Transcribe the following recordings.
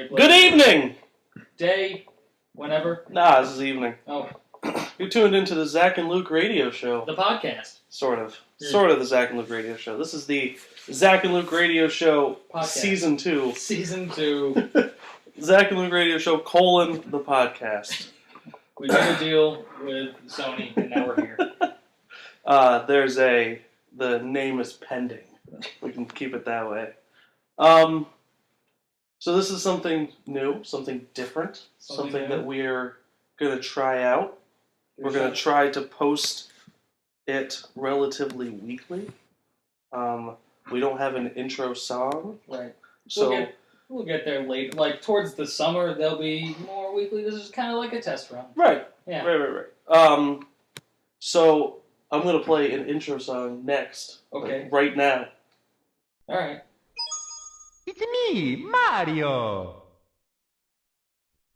Good evening! Day, whenever. Nah, this is evening. Oh. You tuned into the Zach and Luke radio show. The podcast. Sort of. Sort of the Zach and Luke radio show. This is the Zach and Luke radio show Podcast. Season 2. Season 2. Zach and Luke radio show, the podcast. We made a deal with Sony, and now we're here. The name is pending. We can keep it that way. So this is something new, something different, something that we're going to try out. We're going to try to post it relatively weekly. We don't have an intro song. Right. So We'll get there late. Like, towards the summer, there'll be more weekly. This is kind of like a test run. Right. Yeah. Right. So I'm going to play an intro song next. Okay. Like, right now. All right. It's me, Mario.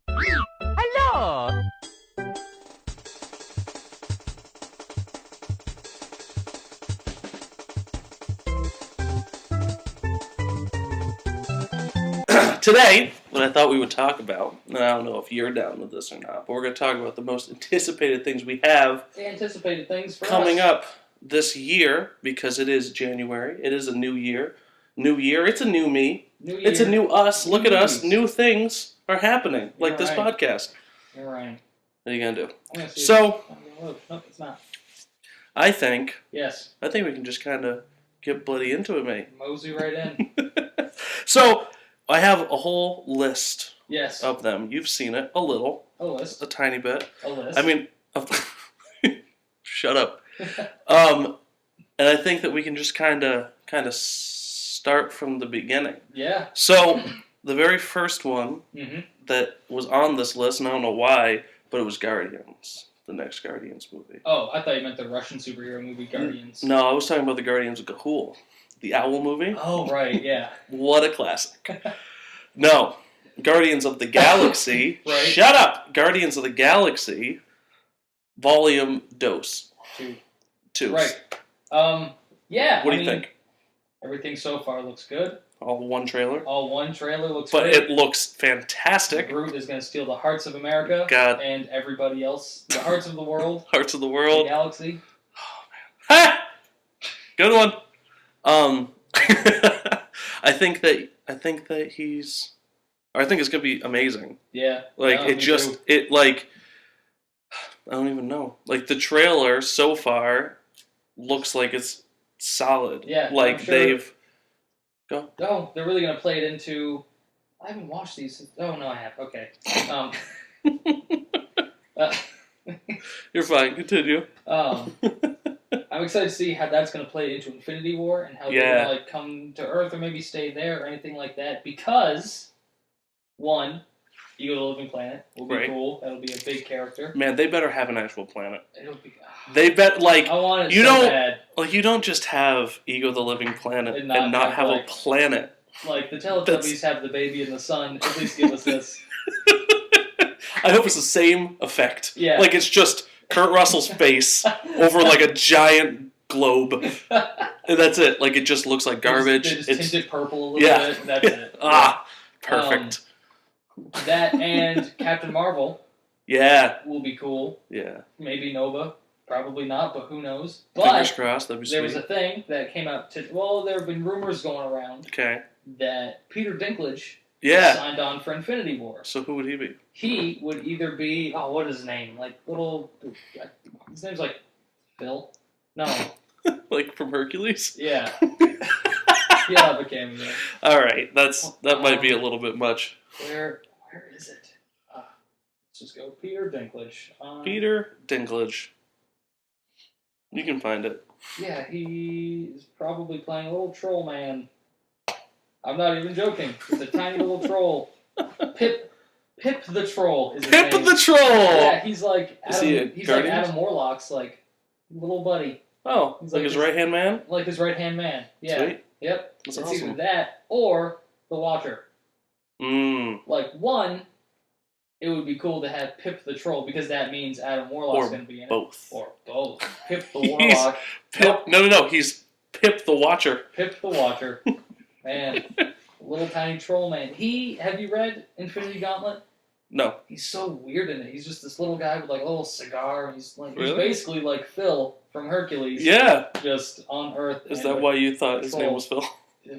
Hello. Today, what I thought we would talk about, and I don't know if you're down with this or not, but we're going to talk about the most anticipated things we have Anticipated things for coming us. up this year, because it is January. It is a new year. New year. It's a new me. New year. It's a new us. New Look at us. movies. New things are happening, like You're this right. podcast. You're right. What are you going to do? I'm gonna see So- if- I'm gonna look. Nope, it's not. I think Yes. we can just kind of get bloody into it, mate. Mosey right in. So, I have a whole list Yes. of them. You've seen it a little, A list. a tiny bit. A list. I mean, shut up. And I think that we can just kind of start from the beginning. Yeah. So, the very first one Mm-hmm. that was on this list, and I don't know why, but it was Guardians, the next Guardians movie. Oh, I thought you meant the Russian superhero movie Guardians. No, I was talking about the Guardians of Ga'Hoole, the owl movie. Oh, right, yeah. What a classic. No, Guardians of the Galaxy. Right. Shut up! Guardians of the Galaxy, Volume Dose. 2. Right. Yeah. What do you think? Everything so far looks good. All one trailer? All one trailer looks But good. it looks fantastic. Groot is going to steal the hearts of America. God. And everybody else. The hearts of the world. Hearts of the The World. galaxy. Ha! Good one. I think that he's... I think it's going to be amazing. Yeah. Like, No, it me just... too. It, like... I don't even know. Like, the trailer so far looks like it's solid. Yeah, Like, I'm sure. they've... Go. Oh, they're really going to play it into... I haven't watched these. Oh, no, I have. Okay. You're fine. Continue. I'm excited to see how that's going to play into Infinity War and how they're Yeah. going to come to Earth or maybe stay there or anything like that. Because, one, Ego the Living Planet will be Right. cool. That'll be a big character. Man, they better have an actual planet. It'll be. They bet, like... I want it you so don't- bad. Like, you don't just have Ego the Living Planet And and not not have, have a like- planet. Like the Teletubbies have the baby in the sun. At least give us this. I hope it's the same effect. Yeah. Like, it's just Kurt Russell's face over, like, a giant globe. And that's it. Like, it just looks like garbage. They just It's tint it purple a little yeah. bit. And that's it. Ah, perfect. That and Captain Marvel Yeah. will be cool. Yeah. Maybe Nova. Probably not, but who knows. Fingers But crossed. That'd be there sweet. was a thing that came out to... Well, there have been rumors going around Okay. that Peter Dinklage Yeah. signed on for Infinity War. So who would he be? He would either be... Oh, what is his name? Like, little... His name's like... Phil? No. Like from Hercules? Yeah. He'll have a cameo. All right. That might be a little bit much. Where is it? Let's just go Peter Dinklage. Peter Dinklage. You can find it. Yeah, he is probably playing a little troll man. I'm not even joking. He's a tiny little troll. Pip the troll is his Pip name. the Troll! Yeah, he's like Is he a Adam, he's like Guardians? Adam Warlock's like little buddy. Oh, He's like like his this- right-hand man? Like his right hand man. Yeah. Sweet. Yep. That's it's awesome. either that or the Watcher. Mmm. Like one, it would be cool to have Pip the Troll because that means Adam Warlock's Or going to be in both. it. Or both. Pip the He's- Warlock. Pip. No. He's Pip the Watcher. Pip the Watcher. Man, Little tiny troll man. Have you read Infinity Gauntlet? No. He's so weird in it. He's just this little guy with like a little cigar. And he's Really? basically like Phil from Hercules. Yeah. Just on Earth. Is that why you thought his name was Phil?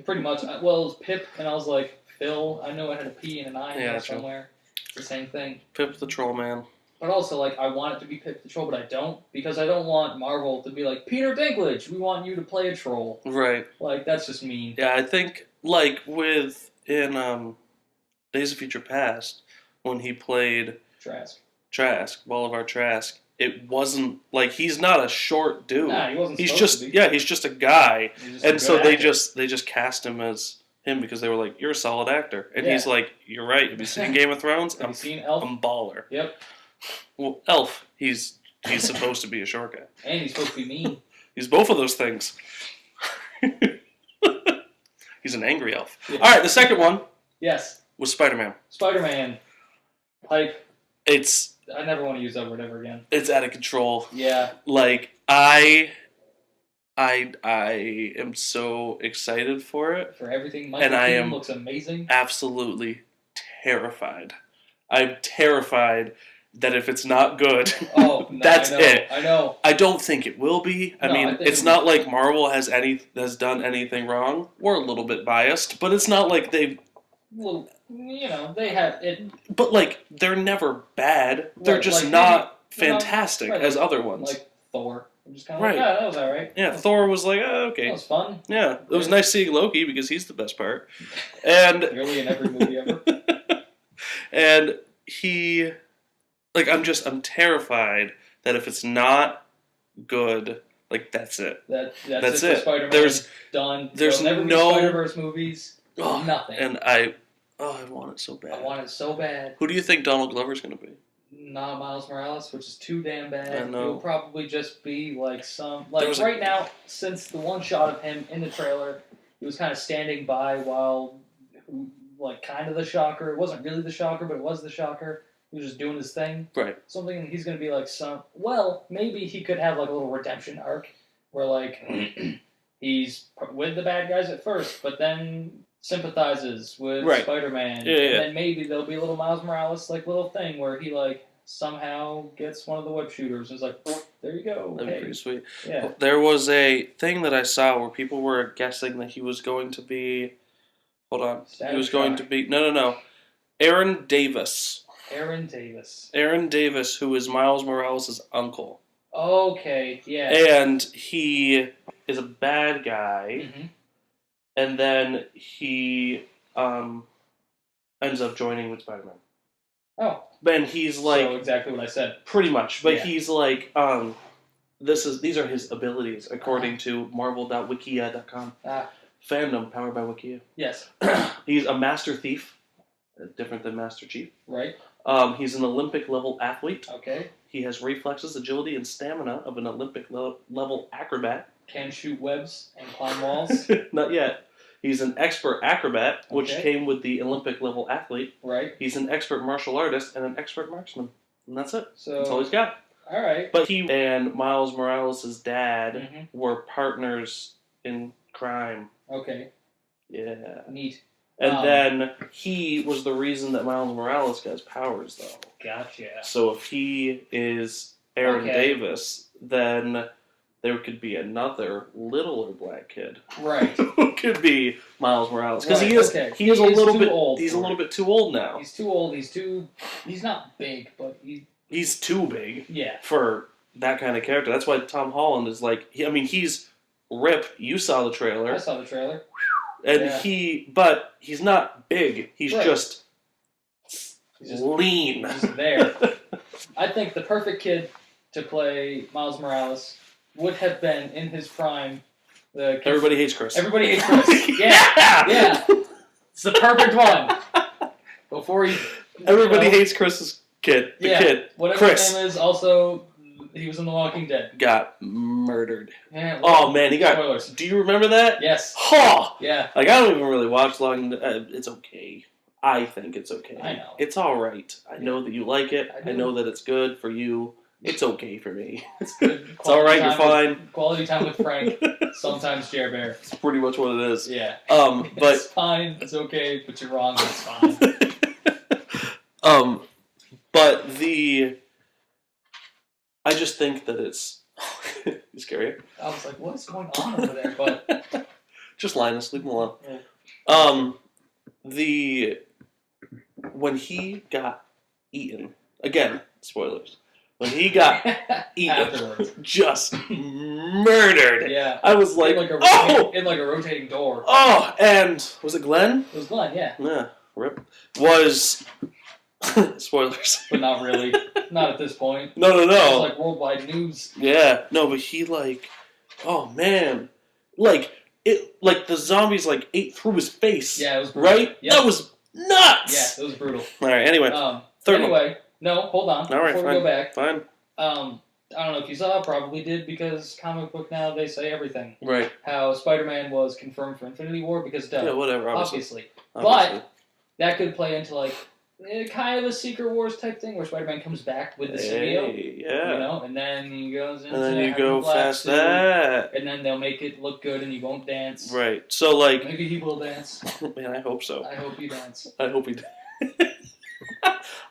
Pretty much. Well, it was Pip, and I was like, Phil. I know I had a P and an I in there true. somewhere. It's the same thing. Pip the Troll Man. But also, like, I want it to be Pip the Troll, but I don't, because I don't want Marvel to be like, Peter Dinklage, we want you to play a troll. Right. Like, that's just mean. Yeah, I think, like, in Days of Future Past, when he played Trask, Bolivar Trask, it wasn't, like, he's not a short dude. Nah, he wasn't he's supposed just, to be. yeah, he's just a guy. Just And so they actor. just cast him as him because they were like, you're a solid actor. And Yeah. he's like, you're right. Have you seen Game of Thrones? Have you seen Elf? I'm baller. Yep. Well, Elf, he's supposed to be a short guy. And he's supposed to be mean. He's both of those things. He's an angry elf. Yeah. All right, the second one Yes. was Spider-Man. Spider-Man. Hype. It's I never want to use that word ever again. out of control. Yeah. Like, I am so excited for it. For everything. Michael And I Keaton am looks amazing. absolutely terrified. I'm terrified that if it's not good, Oh, no, that's I know, it. I know. I don't think it will be. I No, mean, I think it's it not like Marvel has done anything wrong. We're a little bit biased, but it's not like they've. Well, you know, they have it. But like, they're never bad. They're Right, just like, not maybe, fantastic right, as other ones. Like Thor. I'm just kind of Right. like, yeah, that was alright. Yeah, Thor was like, oh, okay. That was fun. Yeah, it was nice seeing Loki because he's the best part. And Nearly in every movie ever. and he, like, I'm terrified that if it's not good, like, that's it. That's it. For Spider-Man. There's done. there's There'll never no- be Spider-Verse movies. Oh, Nothing. And I want it so bad. I want it so bad. Who do you think Donald Glover's gonna be? Not Miles Morales, which is too damn bad. I know. It'll probably just be like There was right now, since the one shot of him in the trailer, he was kind of standing by while, like, kind of the Shocker. It wasn't really the Shocker, but it was the Shocker. He was just doing his thing. Right. Something he's going to be like maybe he could have like a little redemption arc where like he's with the bad guys at first, but then sympathizes with Right. Spider-Man. Yeah, yeah. And then maybe there'll be a little Miles Morales like little thing where he like somehow gets one of the web shooters and is like, there you go. That'd be Hey. pretty sweet. Yeah. There was a thing that I saw where people were guessing that he was going to be. Hold on. He Static was going Shock. to be. No. Aaron Davis. Aaron Davis. Aaron Davis, who is Miles Morales' uncle. Okay, yeah. And he is a bad guy. Mhm. And then he ends up joining with Spider-Man. Oh, And he's like. so exactly what I said. Pretty much. But Yeah. he's like. These are his abilities, according to Marvel.wikia.com. Ah, Fandom powered by Wikia. yes. He's a master thief, different than Master Chief. Right. He's an Olympic level athlete. Okay. He has reflexes, agility, and stamina of an Olympic level acrobat. Can shoot webs and climb walls. Not yet. He's an expert acrobat, which Okay. came with the Olympic level athlete. Right. He's an expert martial artist and an expert marksman. And that's it. So That's all he's got. all right. But he and Miles Morales' dad Mhm. were partners in crime. Okay. Yeah. Neat. And then he was the reason that Miles Morales got his powers, though. Gotcha. So if he is Aaron Okay. Davis, then there could be another littler black kid Right. who could be Miles Morales because Right, he is okay. he is a He is little too bit old he's a for little it. bit too old now. He's too old. He's not big, but He's too big yeah. for that kind of character. That's why Tom Holland is like. He's ripped. You saw the I trailer, saw the trailer. and Yeah. but he's not big. He's Right. just He's just lean. He's there. I think the perfect kid to play Miles Morales would have been in his prime. The kid, Everybody hates Chris. Everybody hates Chris. Yeah. Yeah. It's the perfect one. Before he. Everybody you know, hates Chris's kid. The yeah, kid. Whatever Chris. his name is, also, he was in The Walking Dead. Got murdered. Yeah, Oh man, he got. Spoilers. Do you remember that? Yes. Ha! Yeah. Like I don't even really watch long. It's okay. I think it's okay. I know. It's all right. I know that you like it. I I do. know that it's good for you. It's okay for me. It's good. It's all right. You're fine. Quality time with Frank. Sometimes Jer Bear. It's pretty much what it is. Yeah. But it's fine. It's okay. But you're wrong. It's fine. But I just think that it's scary. I was like, what's going on over there? But just Linus, leave him alone. Yeah. When he got eaten again, spoilers. When he got eaten, Afterwards. just murdered. Yeah. I was like, in like a rotating door. Oh, and was it Glenn? It was Glenn, yeah. Yeah, rip. Was spoilers, But not really. Not at this point. No. It was like worldwide news. Yeah, no, but he oh man, the zombies ate through his face. Yeah, it was brutal. Right. Yep. That was nuts. Yeah, it was brutal. All right. Anyway, third one. No, hold on. All right, before fine. we go back. Fine. I don't know if you saw. Probably did because comic book now they say everything. Right. How Spider-Man was confirmed for Infinity War because yeah, whatever. Obviously. But that could play into kind of a Secret Wars type thing where Spider-Man comes back with the symbiote. Yeah. You know, and then he goes into and then you having go black fast suit, that. and then they'll make it look good and you won't dance. Right. So Maybe he will dance. man, I hope so. I hope you dance. I hope he.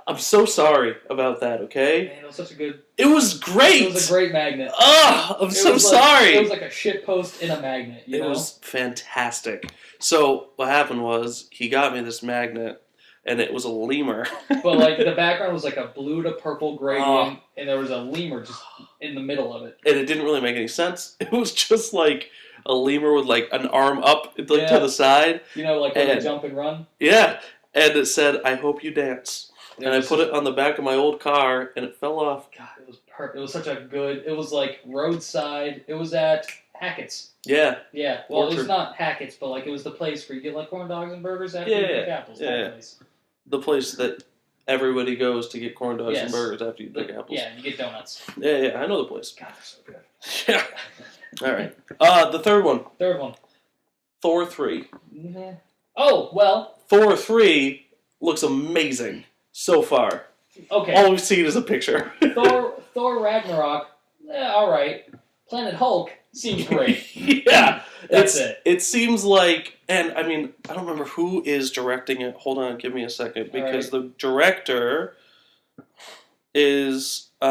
I'm so sorry about that. Okay. Man, it was such a good. It was great. It was a great magnet. Oh, I'm so sorry. It was like a shit post in a magnet. You know? Was fantastic. So what happened was he got me this magnet, and it was a lemur. But the background was like a blue to purple gradient, and there was a lemur just in the middle of it. And it didn't really make any sense. It was just like a lemur with an arm up to the side. You know, when they jump and run. Yeah, and it said, "I hope you dance." And I put it on the back of my old car, and it fell off. God, it was perfect. It was such a good. It was like roadside. It was at Hackett's. Yeah. Yeah. Well, it was not Hackett's, but it was the place where you get corn dogs and burgers after you pick apples. Yeah. The place that everybody goes to get corn dogs and burgers after you pick apples. Yeah, and you get donuts. Yeah, I know the place. God, they're so good. Yeah. All right. The third one. Third one. Thor 3. Yeah. Oh, well. Thor 3 looks amazing so far. Okay. All we've seen is a picture. Thor Ragnarok, all right. Planet Hulk seems great. Yeah. That's it. It seems like, and I mean, I don't remember who is directing it. Hold on, give me a second. Because the director is, Freak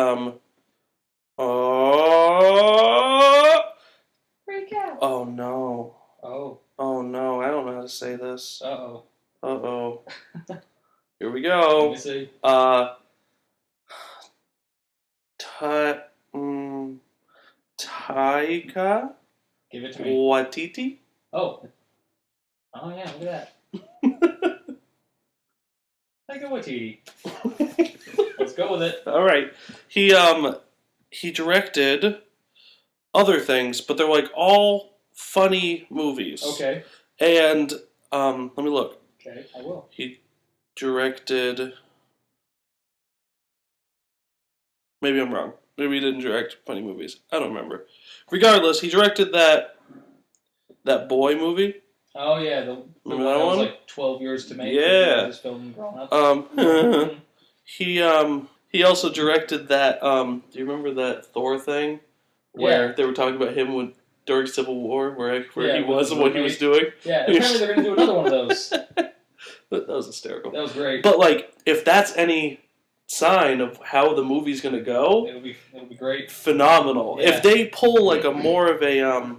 out. Oh no. Oh. Oh no, I don't know how to say this. Uh-oh. Uh-oh. Here we go. Let me see. Taika Give it to me. Waititi? Oh. Oh, yeah, look at that. Taika Waititi. Let's go with it. All right. He directed other things, but they're all funny movies. Okay. And let me look. Okay, I will. He directed. Maybe I'm wrong. Maybe he didn't direct funny movies. I don't remember. Regardless, he directed that boy movie. Oh yeah, the one that was 12 years to make. Yeah. Just filmed grown up. He also directed that. Do you remember that Thor thing where they were talking about him during Civil War, where he was and what he was doing? Yeah, apparently they're going to do another one of those. That was hysterical. That was great. But if that's any sign of how the movie's going to go, it'll be great. Phenomenal. Yeah. If they pull a more of a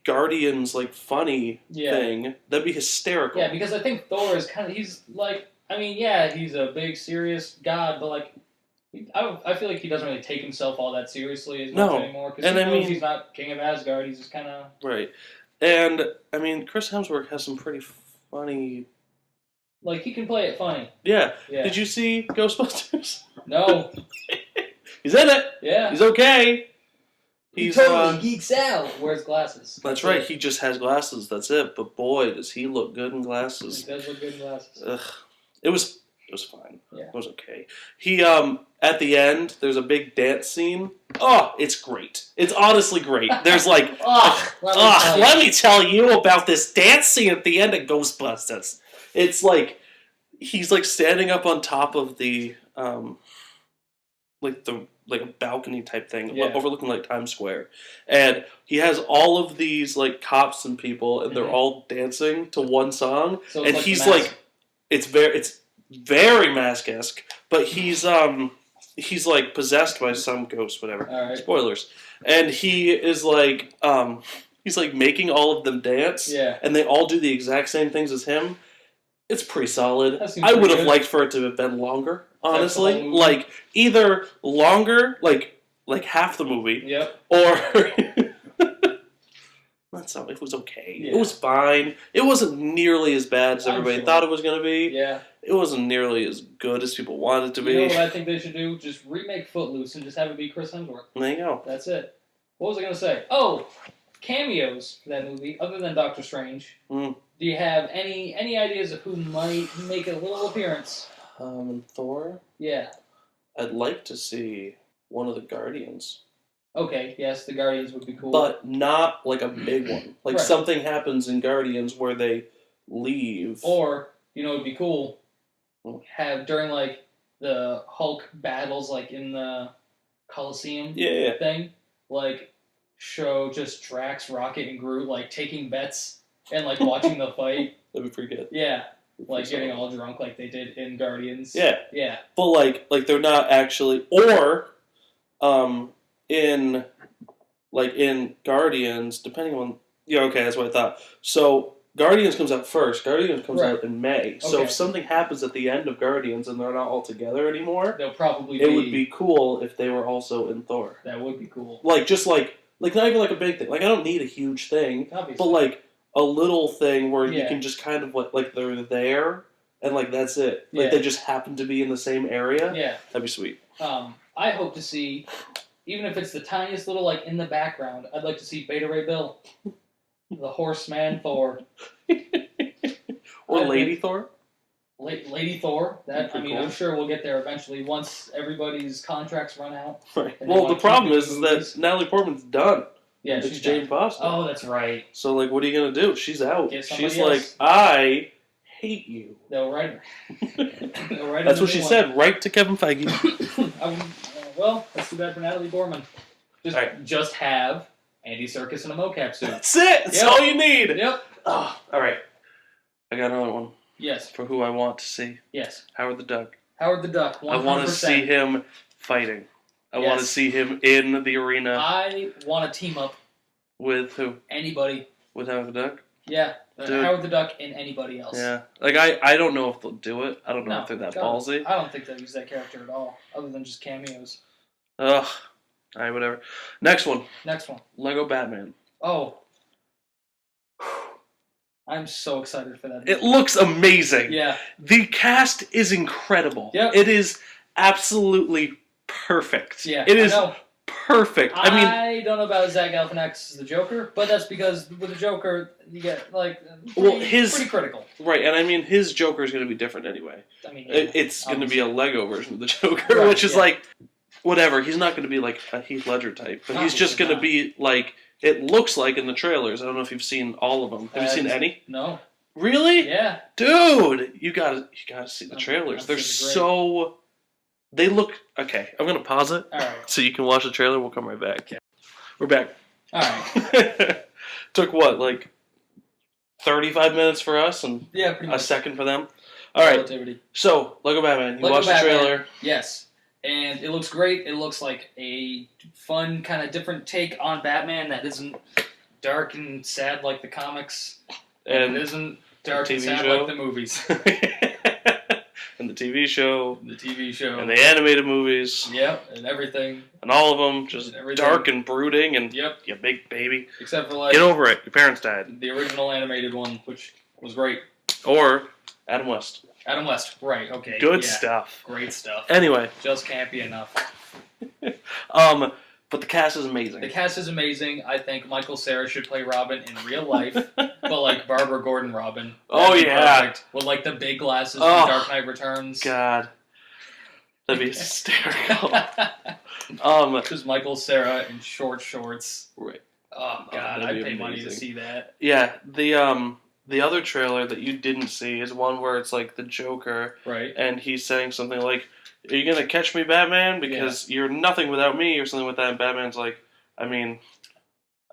Guardians funny thing, that'd be hysterical. Yeah, because I think Thor is he's a big serious god, but I feel like he doesn't really take himself all that seriously as much anymore. Because he's not King of Asgard. He's just kind of right. And I mean, Chris Hemsworth has some pretty funny. He can play it funny. Yeah. Did you see Ghostbusters? No. He's in it. Yeah. He's okay. He totally geeks out. Wears glasses. That's right. He just has glasses. That's it. But boy, does he look good in glasses. He does look good in glasses. Ugh. It was fine. Yeah. It was okay. He at the end there's a big dance scene. Oh, it's great. It's honestly great. There's let me tell you about this dance scene at the end of Ghostbusters. It's he's standing up on top of the like a balcony type thing Yeah. overlooking like Times Square, and he has all of these like cops and people, and they're all dancing to one song, So and like he's the mask. like, it's very Mask-esque, but he's like possessed by some ghost, whatever. All right. Spoilers, and he is like he's like making all of them dance, Yeah. and they all do the exact same things as him. It's pretty solid. That seems I would pretty have good. liked for it to have been longer, honestly. That's the whole movie? Like either longer, like half the movie, Yep. or that's not. It was okay. Yeah. It was fine. It wasn't nearly as bad as I'm everybody sure. thought it was going to be. Yeah. It wasn't nearly as good as people wanted it to be. You know what I think they should do? Just remake Footloose and just have it be Chris Hemsworth. There you go. That's it. What was I going to say? Oh, cameos for that movie, other than Doctor Strange. Mm. Do you have any ideas of who might make a little appearance? Thor. Yeah. I'd like to see one of the Guardians, Okay, yes, the Guardians would be cool. but not like a big one. Like Right. something happens in Guardians where they leave. Or, you know, it'd be cool, Hmm. have during, like, the Hulk battles, like, in the Coliseum Yeah. thing, like, show just Drax, Rocket, and Groot, like, taking bets and, like, watching the fight. That'd be pretty good. Yeah, like, getting all drunk like they did in Guardians. Yeah. Yeah. But like they're not actually, or in Guardians, depending on okay, that's what I thought. So Guardians comes out first. Guardians comes Right. out in May. So Okay. if something happens at the end of Guardians and they're not all together anymore, They'll probably it would be cool if they were also in Thor. That would be cool. Like just like not even like a big thing. Like I don't need a huge thing, Obviously. but like a little thing where you Yeah. can just kind of like they're there and like that's it. Like Yeah. they just happen to be in the same area. Yeah. That'd be sweet. I hope to see, even if it's the tiniest little, like, in the background, I'd like to see Beta Ray Bill. The Horseman Thor. Or I Lady think- Thor. Lady Thor. That Pretty I'm cool. sure we'll get there eventually once everybody's contracts run out. Right. And they Well, wanna the problem keep is doing that movies. Natalie Portman's done. Yeah, It's she's Jane done. Foster. Oh, that's right. So, like, what are you going to do? She's out. Get somebody She's like, else. I hate you. They'll write her. They'll write That's her what she said, right to Kevin Feige. Well, that's too bad for Natalie Portman. Alright. Just have Andy Serkis in a mocap suit. That's it. That's Yep. all you need. Yep. Oh, all right. I got another one Yes. for who I want to see. Yes. Howard the Duck. Howard the Duck. 100%. I want to see him fighting. I want to Yes. see him in the arena I want to team up with who? anybody. With Howard the Duck? Yeah. Dude. Howard the Duck and anybody else. Yeah. Like, I don't know if they'll do it. I don't know No, if they're that God, ballsy. I don't think they'll use that character at all, other than just cameos. Ugh. Alright, whatever. Next one. Next one. Lego Batman. Oh. I'm so excited for that. It looks amazing. Yeah. The cast is incredible. Yep. It is absolutely perfect. Yeah. It is I know. perfect. I mean, I don't know about Zach Galifianakis as the Joker, but that's because with the Joker, you get, like, Well, his- pretty critical. right, and I mean, his Joker is going to be different anyway. I mean, It's going to be a Lego version of the Joker, Right, which is yeah. like, whatever. He's not going to be like a Heath Ledger type, but he's just Obviously going to be like, it looks like in the trailers. I don't know if you've seen all of them. Have you seen any? No. Really? Yeah. Dude, you gotta see the I'm- trailers. I'm They're sure they're so. They look okay. I'm gonna pause it All right. so you can watch the trailer. We'll come right back. Okay. We're back. All right. Took what, like 35 minutes for us and Yeah, pretty a much. second for them. All right. Relativity. So Lego Batman. You Lego watched Batman. the trailer. Yes. And it looks great. It looks like a fun, kind of different take on Batman that isn't dark and sad like the comics. And it isn't dark and TV sad show. like the movies. and the TV show The TV show. and the animated movies Yep, and everything. and all of them just And everything. dark and brooding and Yep. you big baby. Except for, like, Get over it. Your parents died. the original animated one, which was great. Or Adam West. Adam West. Right, okay. Good yeah. stuff. Great stuff. Anyway, Just can't be enough. but the cast is amazing. The cast is amazing. I think Michael Cera should play Robin in real life, but like Barbara Gordon Robin. Oh, That'd be yeah. perfect. With like the big glasses Oh, from Dark Knight Returns. God, that'd be hysterical. Just Michael Cera in short shorts. Right. Oh God, that'd I'd be pay money to amazing. see that. Yeah. The other trailer that you didn't see is one where it's like the Joker, Right. and he's saying something like, are you gonna catch me, Batman? Because you're nothing without me, or something with that. And Batman's like, I mean,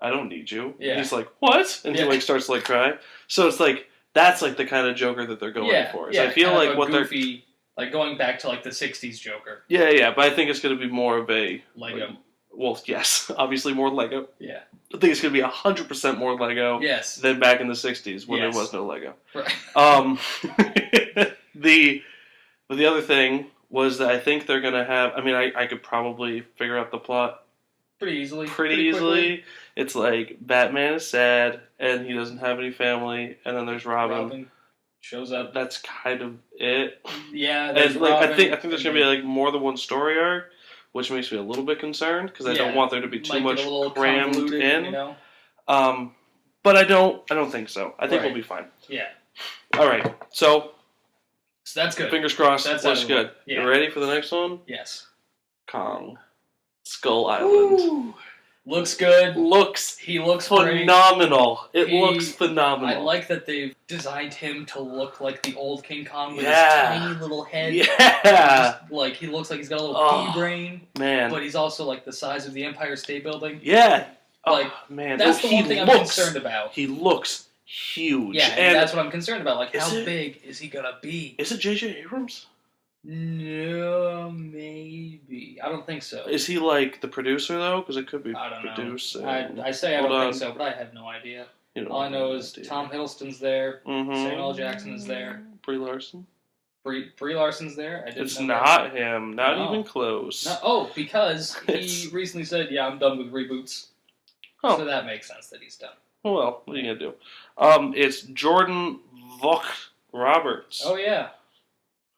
I don't need you. Yeah. He's like, what? And he like starts to like cry. So it's like that's like the kind of Joker that they're going for. So I feel like what goofy, like going back to like the '60s Joker. Yeah, but I think it's gonna be more of a Lego. Like, well, yes, obviously more Lego. Yeah. I think it's gonna be 100% more Lego. Yes. Than back in the '60s when there was no Lego. Right. The other thing was that I think they're gonna have. I mean, I could probably figure out the plot pretty easily. Pretty easily. It's like Batman is sad and he doesn't have any family, and then there's Robin shows up. That's kind of it. Yeah, and like I think there's gonna be like more than one story arc, which makes me a little bit concerned because I don't want there to be too much crammed in. You know? But I don't think so. I think we'll be fine. Yeah. All right. So that's good. Fingers crossed. That's good. Yeah. You ready for the next one? Yes. Kong, Skull Island. Ooh. Looks good. He looks phenomenal. Great. It looks phenomenal. I like that they've designed him to look like the old King Kong with his tiny little head. Yeah. Like he looks like he's got a little pea brain. Man. But he's also like the size of the Empire State Building. Yeah. Like man, that's the one thing I'm concerned about. He looks huge. Yeah, and that's what I'm concerned about. Like, how big is he gonna be? Is it J.J. Abrams? No, maybe. I don't think so. Is he like the producer though? Because it could be I don't producing. know. I say I don't think so, but I have no idea. All I know is Tom Hiddleston's there. Samuel L. Jackson is there. Brie Larson. Brie Larson's there. It's not him. Not even close. Because he recently said, "Yeah, I'm done with reboots." Oh. So that makes sense that he's done. Well, what are you gonna do? It's Jordan Vogt-Roberts. Oh yeah.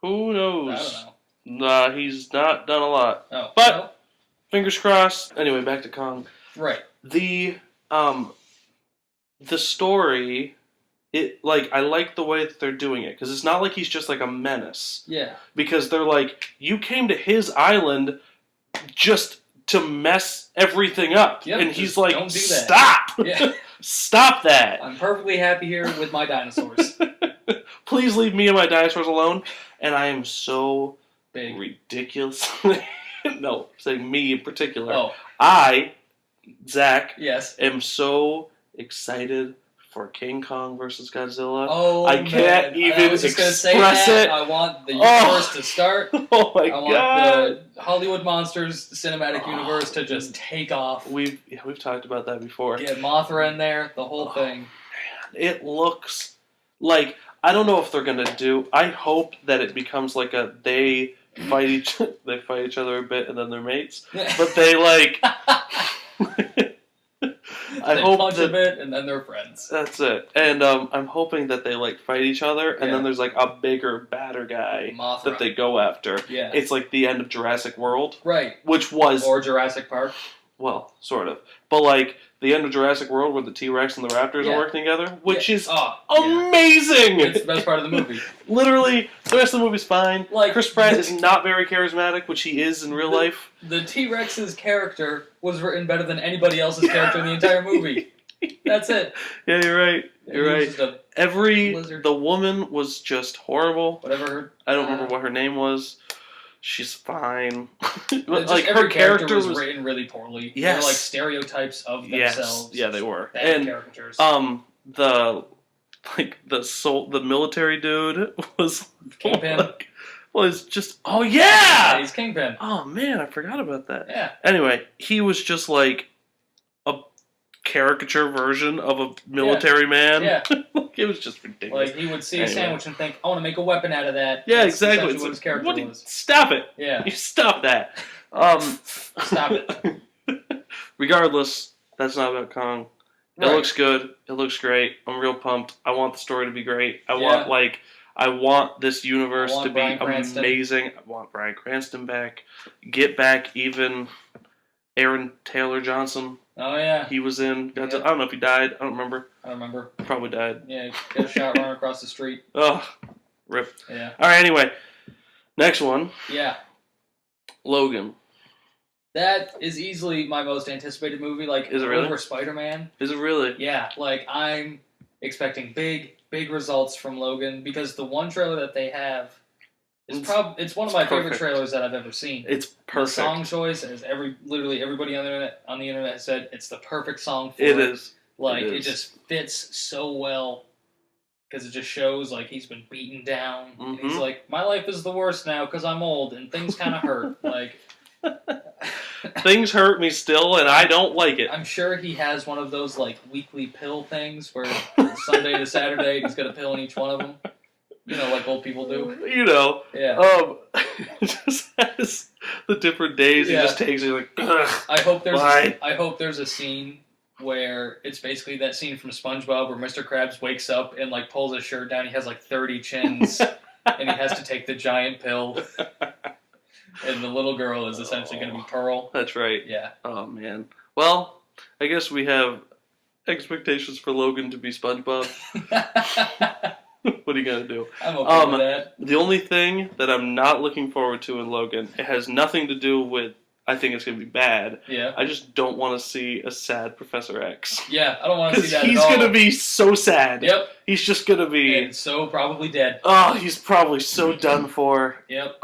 Who knows? I don't know. Nah, he's not done a lot. Oh, but fingers crossed. Anyway, back to Kong. Right. The story, I like the way that they're doing it because it's not like he's just like a menace. Yeah. Because they're like, you came to his island just to mess everything up, and he's like, don't do that. Stop! Yeah. Stop that! I'm perfectly happy here with my dinosaurs. Please leave me and my dinosaurs alone. And I am so big, ridiculously no, saying me in particular. Oh. Zach, yes, am so excited for King Kong versus Godzilla. Oh, I can't even express it. I want the universe to start. Oh my god! I want the Hollywood Monsters cinematic universe to just take off. We've talked about that before. Get Mothra in there, the whole thing. Man, it looks like I don't know if they're gonna do. I hope that it becomes like they fight each other a bit and then they're mates, but they like. I hope punch a bit and then they're friends. That's it. And I'm hoping that they like fight each other and then there's like a bigger, badder guy Mothra. that they go after. Yeah. It's like the end of Jurassic World. Right. Which was or Jurassic Park. Well, sort of. But like the end of Jurassic World where the T-Rex and the Raptors are working together, which is amazing. It's the best part of the movie. Literally, the rest of the movie's fine. Like Chris Pratt is not very charismatic, which he is in real life. The T-Rex's character was written better than anybody else's character in the entire movie. That's it. Yeah, you're right. You're right. The woman was just horrible. Whatever. I don't remember what her name was. She's fine. But like her character was written really poorly. Yes. They were like stereotypes of themselves. Yes. Yeah, they were. Bad caricatures. The military dude was Kingpin. Was just yeah, he's Kingpin. Oh man, I forgot about that. Yeah. Anyway, he was just like a caricature version of a military man. Yeah. It was just ridiculous. Like he would see a sandwich and think, I want to make a weapon out of that. Yeah, That's exactly. What his character was. Stop it. Yeah. You stop that. Stop it. Regardless, that's not about Kong. It looks good. It looks great. I'm real pumped. I want the story to be great. I want this universe to be amazing. I want Bryan Cranston back. Get back even Aaron Taylor Johnson. Oh, yeah. He was in Godzilla. I don't know if he died. I don't remember. I don't remember. Probably died. Yeah, got a shot running across the street. Oh, rip. Yeah. All right, anyway. Next one. Yeah. Logan. That is easily my most anticipated movie. Like, is it really? Over Spider-Man. Is it really? Yeah. Like, I'm expecting big results from Logan because the one trailer that they have It's one of my favorite perfect. trailers that I've ever seen. It's perfect. The song choice, as literally everybody on the internet said, it's the perfect song for it. It Is. like it it just fits so well because it just shows like he's been beaten down. And he's like, my life is the worst now because I'm old and things kind of hurt. Like things hurt me still, and I don't like it. I'm sure he has one of those like weekly pill things where Sunday to Saturday he's got a pill in each one of them. You know, like old people do. You know. Yeah. Just has the different days he just takes. He's like, ugh, I hope there's a scene where it's basically that scene from SpongeBob where Mr. Krabs wakes up and like pulls his shirt down. He has like 30 chins, and he has to take the giant pill. And the little girl is essentially going to be Pearl. That's right. Yeah. Oh man. Well, I guess we have expectations for Logan to be SpongeBob. What are you gonna do? I'm okay with that. The only thing that I'm not looking forward to in Logan, it has nothing to do with I think it's gonna be bad. Yeah. I just don't want to see a sad Professor X. Yeah, I don't want to see that at all. He's gonna be so sad. Yep. He's just gonna be and so probably dead. Oh, he's probably so done for. Yep.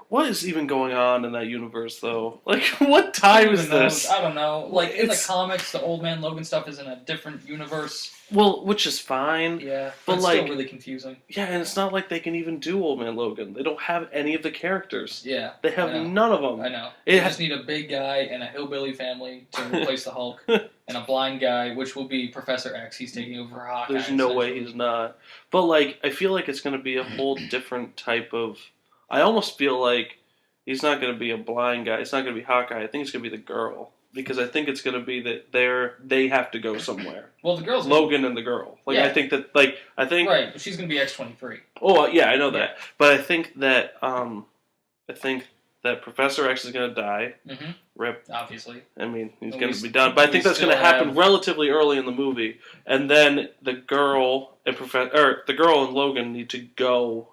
What is even going on in that universe, though? Like, what time is this? I don't know. Like, in the comics, the Old Man Logan stuff is in a different universe. Well, which is fine. Yeah, but it's like, still really confusing. Yeah, and it's not like they can even do Old Man Logan. They don't have any of the characters. Yeah. They have none of them. I know. They just need a big guy and a hillbilly family to replace the Hulk. And a blind guy, which will be Professor X. He's taking over for Hawkeye. There's no way he's not. But, like, I feel like it's going to be a whole different type of... I almost feel like he's not going to be a blind guy. It's not going to be Hawkeye. I think it's going to be the girl. Because I think it's going to be that they have to go somewhere. Well, the girl's Logan and the girl. Like, yeah. I think right, but she's going to be X-23. Oh, yeah, I know that. But I think that Professor X is going to die. Mm-hmm. Rip. Obviously. I mean, he's going to be done. But I think that's going to happen relatively early in the movie. And then the girl and Logan need to go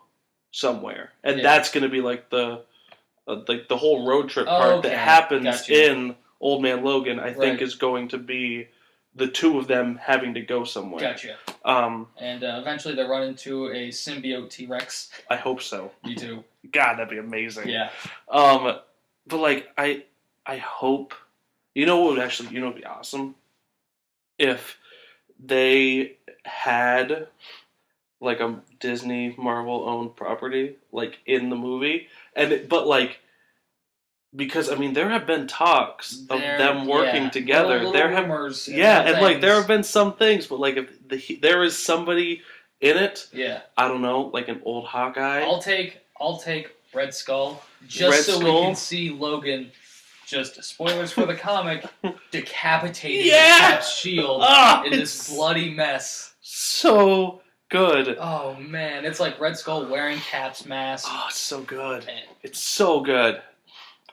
somewhere. And that's going to be like the whole road trip part that happens in Old Man Logan, I think is going to be the two of them having to go somewhere. Gotcha. And eventually they'll run into a symbiote T-Rex. I hope so. Me too. God, that'd be amazing. Yeah. But like, I hope, what would be awesome? If they had like a Disney Marvel owned property, like in the movie, because, I mean, there have been talks of them working together. There have rumors. And like there have been some things, but like if there is somebody in it, I don't know, like an old Hawkeye. I'll take Red Skull just we can see Logan. Just spoilers for the comic, decapitating Cap's shield in this bloody mess. So good. Oh man, it's like Red Skull wearing Cap's mask. Oh, it's so good. It's so good.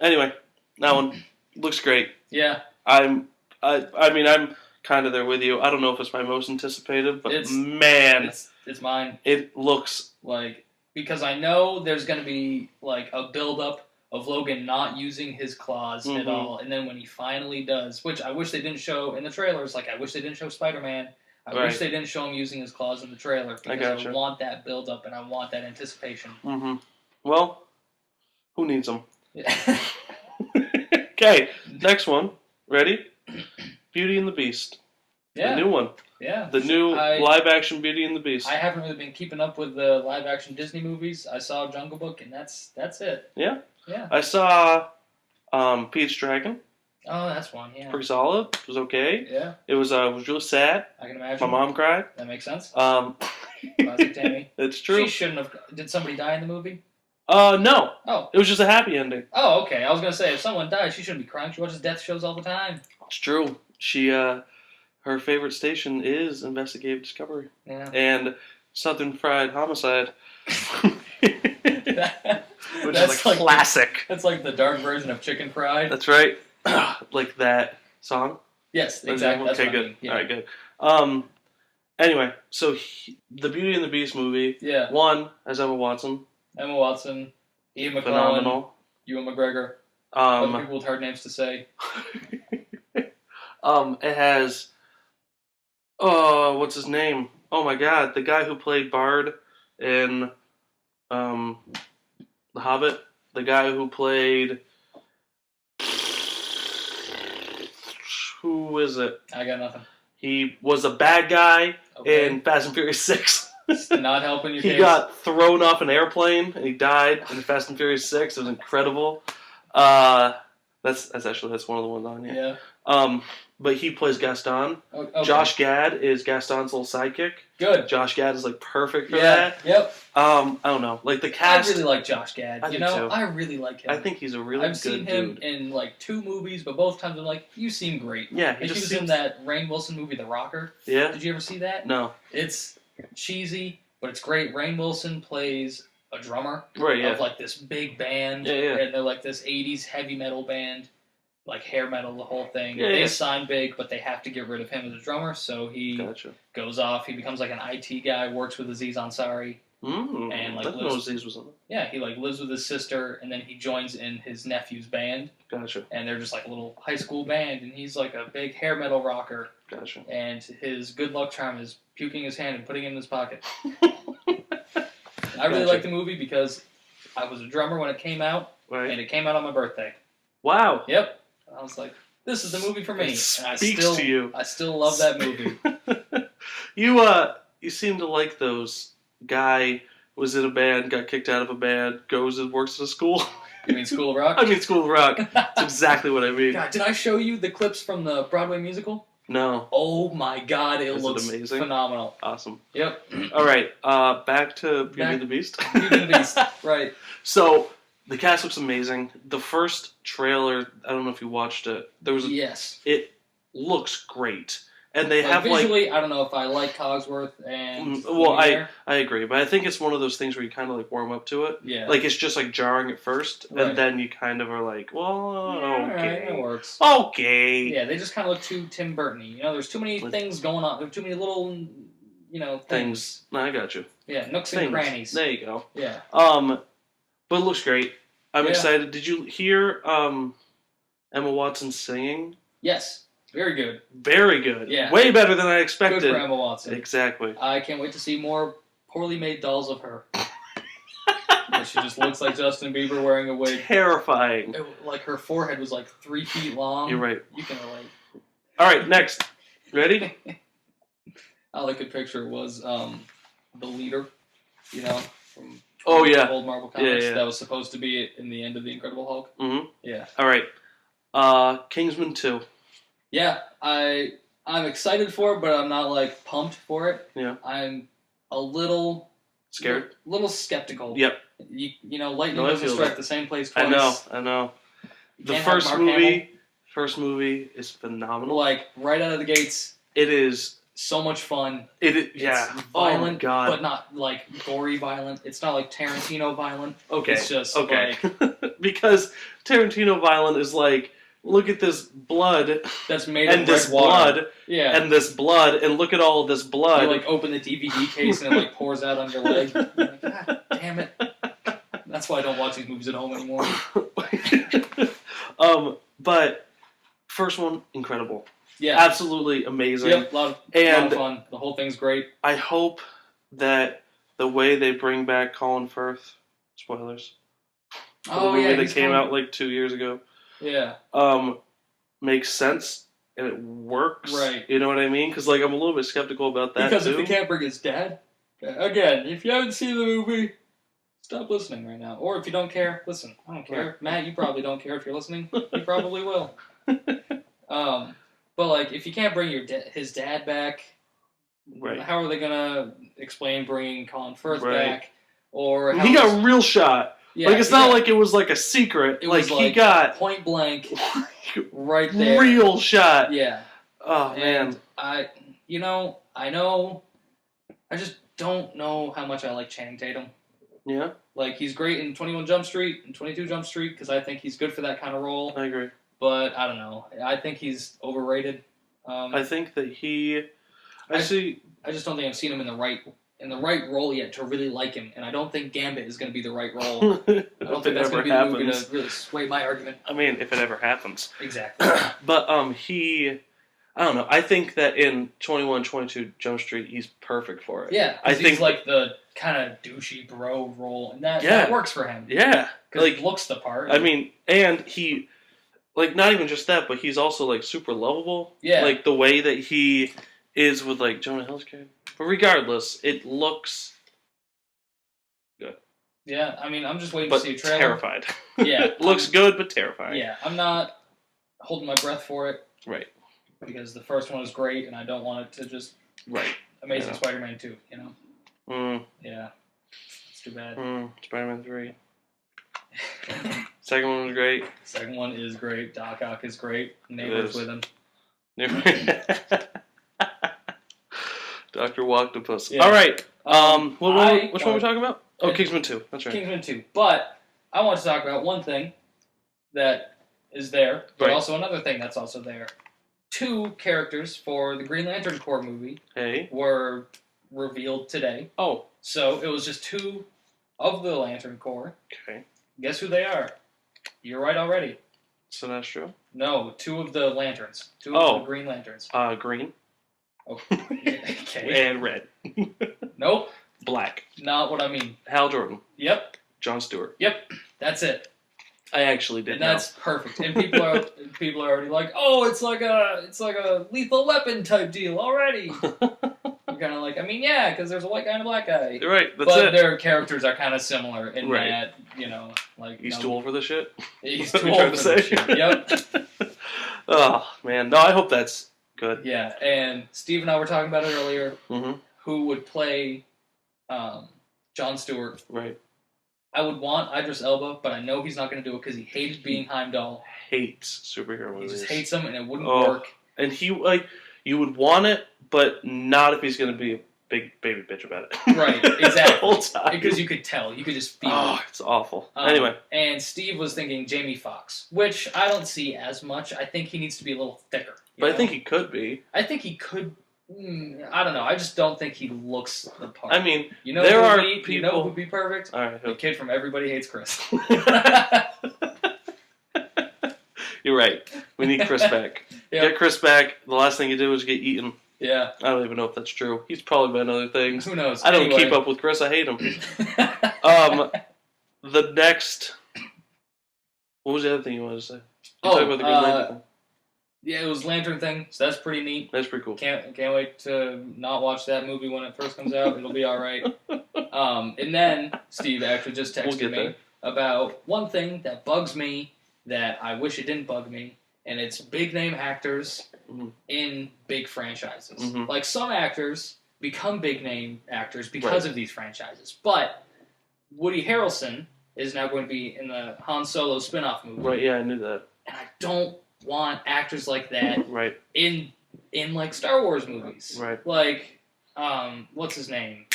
Anyway, that one looks great. Yeah. I mean, I'm kind of there with you. I don't know if it's my most anticipated, but it's mine. It looks like, because I know there's going to be like a build-up of Logan not using his claws at all, and then when he finally does, which I wish they didn't show in the trailers, like I wish they didn't show Spider-Man. I wish they didn't show him using his claws in the trailer, because I want that build-up and I want that anticipation. Mm-hmm. Well, who needs them? Okay, next one. Ready? Beauty and the Beast. Yeah. The new one. Yeah. The new live-action Beauty and the Beast. I haven't really been keeping up with the live-action Disney movies. I saw Jungle Book, and that's it. Yeah? Yeah. I saw Pete's Dragon. Oh, that's one, yeah. Pretty solid. It was okay. Yeah. It was really sad. I can imagine. My mom cried. That makes sense. Classic Tammy. It's true. She shouldn't have... Did somebody die in the movie? No. Oh. It was just a happy ending. Oh, okay. I was going to say, if someone died, she shouldn't be crying. She watches death shows all the time. It's true. She, her favorite station is Investigative Discovery. Yeah. And Southern Fried Homicide. Which is like classic. That's like the dark version of Chicken Fried. That's right. Like that song? Yes, exactly. Okay, good. I mean. Yeah. All right, good. Anyway, so the Beauty and the Beast movie. Yeah. One has Emma Watson. Ian McKellen, phenomenal. Ewan McGregor. Other people with hard names to say. It has. Oh, what's his name? Oh my God, the guy who played Bard in Hobbit, the guy who played. Who is it? I got nothing. He was a bad guy Okay. in Fast and Furious 6. Not helping your He case. got thrown off an airplane and he died in Fast and Furious 6. It was incredible. That's one of the ones on here. Yeah. But he plays Gaston. Okay. Josh Gad is Gaston's little sidekick. Good. Josh Gad is like perfect for that. Yep. I don't know. Like the cast. I really like Josh Gad. I you do know, too. I really like him. I think he's a really I've good seen him dude. in like 2 movies, but both times I'm like, you seem great. Yeah, He was in that Rainn Wilson movie, The Rocker. Yeah. Did you ever see that? No. It's cheesy, but it's great. Rainn Wilson plays a drummer Right. Yeah. of like this big band, Yeah. and they're like this 80s heavy metal band, like hair metal, the whole thing. Yeah, they yeah. sign big, but they have to get rid of him as a drummer, so he Gotcha. goes off. He becomes like an IT guy, works with Aziz Ansari. And, like, I didn't know Aziz was in it. Yeah, he like lives with his sister, and then he joins in his nephew's band, Gotcha. and they're just like a little high school band, and he's like a big hair metal rocker, Gotcha. and his good luck charm is puking his hand and putting it in his pocket. I really Gotcha. like the movie because I was a drummer when it came out, Right. and it came out on my birthday. Wow. Yep. I was like, this is the movie for me. It And I speaks still, to you. I still love that movie. You seem to like those. Guy was in a band, got kicked out of a band, goes and works at a school. You mean School of Rock? I mean School of Rock. That's exactly what I mean. God, did I show you the clips from the Broadway musical? No. Oh my God, it Is it looks amazing? phenomenal. Awesome. Yep. All right. Back to Beauty and the Beast. Beauty and the Beast. Right. So the cast looks amazing. The first trailer, I don't know if you watched it. Yes. It looks great, and they Like, have visually, I don't know if I like Cogsworth and. Well, Lumiere. I agree, but I think it's one of those things where you kind of like warm up to it. Yeah. Like it's just like jarring at first, Right. and then you kind of are like, well, Alright, okay, it works. okay. Yeah, they just kind of look too Tim Burton-y. You know, there's too many things going on. There's too many little, things. No, I got you. Yeah, nooks and Things. crannies. There you go. Yeah. But it looks great. I'm Yeah. excited. Did you hear Emma Watson singing? Yes. Very good. Very good. Yeah. Way better than I Good expected. for Emma Watson. Exactly. I can't wait to see more poorly made dolls of her. She just looks like Justin Bieber wearing a wig. Terrifying. Like her forehead was like 3 feet long. You're right. You can relate. All right, next. Ready? All I could picture was the leader, from Oh, yeah. old Marvel comics. Yeah. That was supposed to be in the end of the Incredible Hulk. Mm-hmm. Yeah. All right. Kingsman 2. Yeah, I'm excited for it, but I'm not like pumped for it. Yeah. I'm a little Scared? little skeptical. Yep. Lightning No, I doesn't feel strike that. the same place twice. I know. You The can't have first Mark movie is phenomenal. Hamill. Like right out of the gates, It is. so much fun. Yeah. It's Oh my violent, God. but not like gory violent. It's not like Tarantino violent. Okay. It's just okay. like Because Tarantino violent is like, look at this blood that's made and of this red water. blood Yeah. and this blood and look at all of this blood. You like open the DVD case and it like pours out on your leg. You're like, God damn it. That's why I don't watch these movies at home anymore. But first one, incredible. Yeah. Absolutely amazing. Yep, a lot of fun. The whole thing's great. I hope that the way they bring back Colin Firth, spoilers, for the movie that came out like 2 years ago, Yeah. makes sense and it works. Right. You know what I mean? Because like I'm a little bit skeptical about that Because too. if he can't bring his dad, again, if you haven't seen the movie, stop listening right now. Or if you don't care, listen. I don't care. Right. Matt, you probably don't care if you're listening. You probably will. But like, if you can't bring his dad back, Right. how are they gonna explain bringing Colin Firth Right. back? Or how He got a real shot. yeah, Like it's not like it was like a secret. it Like was he got point blank right there. real shot. Yeah. Oh man. And I just don't know how much I like Channing Tatum. Yeah, Like, he's great in 21 Jump Street and 22 Jump Street because I think he's good for that kind of role. I agree. But I don't know. I think he's overrated. I think that I I just don't think I've seen him in the right role yet to really like him. And I don't think Gambit is going to be the right role. I don't think that's going to be the movie to really sway my argument. I mean, if it ever happens. Exactly. But I don't know. I think that in 21-22 Jump Street, he's perfect for it. Yeah, I think he's like the kind of douchey bro role, and that works for him. Yeah, because he looks the part. I mean, and he, like, not even just that, but he's also like super lovable. Yeah, like the way that he is with like Jonah Hill's character. But regardless, it looks good. Yeah, I mean, I'm just waiting to see a trailer. Terrified. Yeah, looks good, but terrifying. Yeah, I'm not holding my breath for it. Right. Because the first one was great, and I don't want it to just Amazing Spider-Man 2, you know? Yeah. It's too bad. Spider-Man 3. Second one was great. Second one is great. Doc Ock is great. Neighbors with him. Dr. Octopus. Yeah. All right. Which one are we talking about? Oh, and Kingsman 2. That's right. Kingsman 2. But I want to talk about one thing that is there, but also another thing that's also there. 2 characters for the Green Lantern Corps movie were revealed today. Oh. So it was just 2 of the Lantern Corps. Okay. Guess who they are? You're right already. Sinestro? No, 2 of the lanterns. 2 of the Green Lanterns. Green. Oh. Okay. And red. Nope. Black. Not what I mean. Hal Jordan. Yep. John Stewart. Yep. That's it. I actually did. And that's perfect. And people are already like, oh, it's like a Lethal Weapon type deal already. I'm kind of like, I mean, yeah, because there's a white guy and a black guy. Right. That's but it. their characters are kind of similar in that, you know, like he's too old for the shit. He's too old for the shit. Yep. Oh man, no, I hope that's good. Yeah, and Steve and I were talking about it earlier. Who would play John Stewart? Right. I would want Idris Elba, but I know he's not going to do it because he hated being Heimdall. Hates superhero movies. He just hates them, and it wouldn't work. And he you would want it, but not if he's going to be a big baby bitch about it. Right, exactly. The whole time. Because you could tell, you could just feel it. Oh, it's awful. Anyway, and Steve was thinking Jamie Foxx, which I don't see as much. I think he needs to be a little thicker. But I think he could be. I think he could. I don't know. I just don't think he looks the part. I mean, you know, there are people. You know who would be perfect? All right, the kid from Everybody Hates Chris. You're right. We need Chris back. Get Chris back. The last thing you do is get eaten. Yeah. I don't even know if that's true. He's probably been other things. Who knows? I don't keep up with Chris. I hate him. The next. What was the other thing you wanted to say? Talk about the Green Lantern thing. Yeah, it was Lantern thing, so that's pretty neat. That's pretty cool. Can't wait to not watch that movie when it first comes out. It'll be all right. And then Steve actually just texted me about one thing that bugs me that I wish it didn't bug me, and it's big name actors in big franchises. Like some actors become big name actors because of these franchises, but Woody Harrelson is now going to be in the Han Solo spin-off movie. Right? Yeah, I knew that. And I don't want actors like that in like Star Wars movies. Right. Like, what's his name?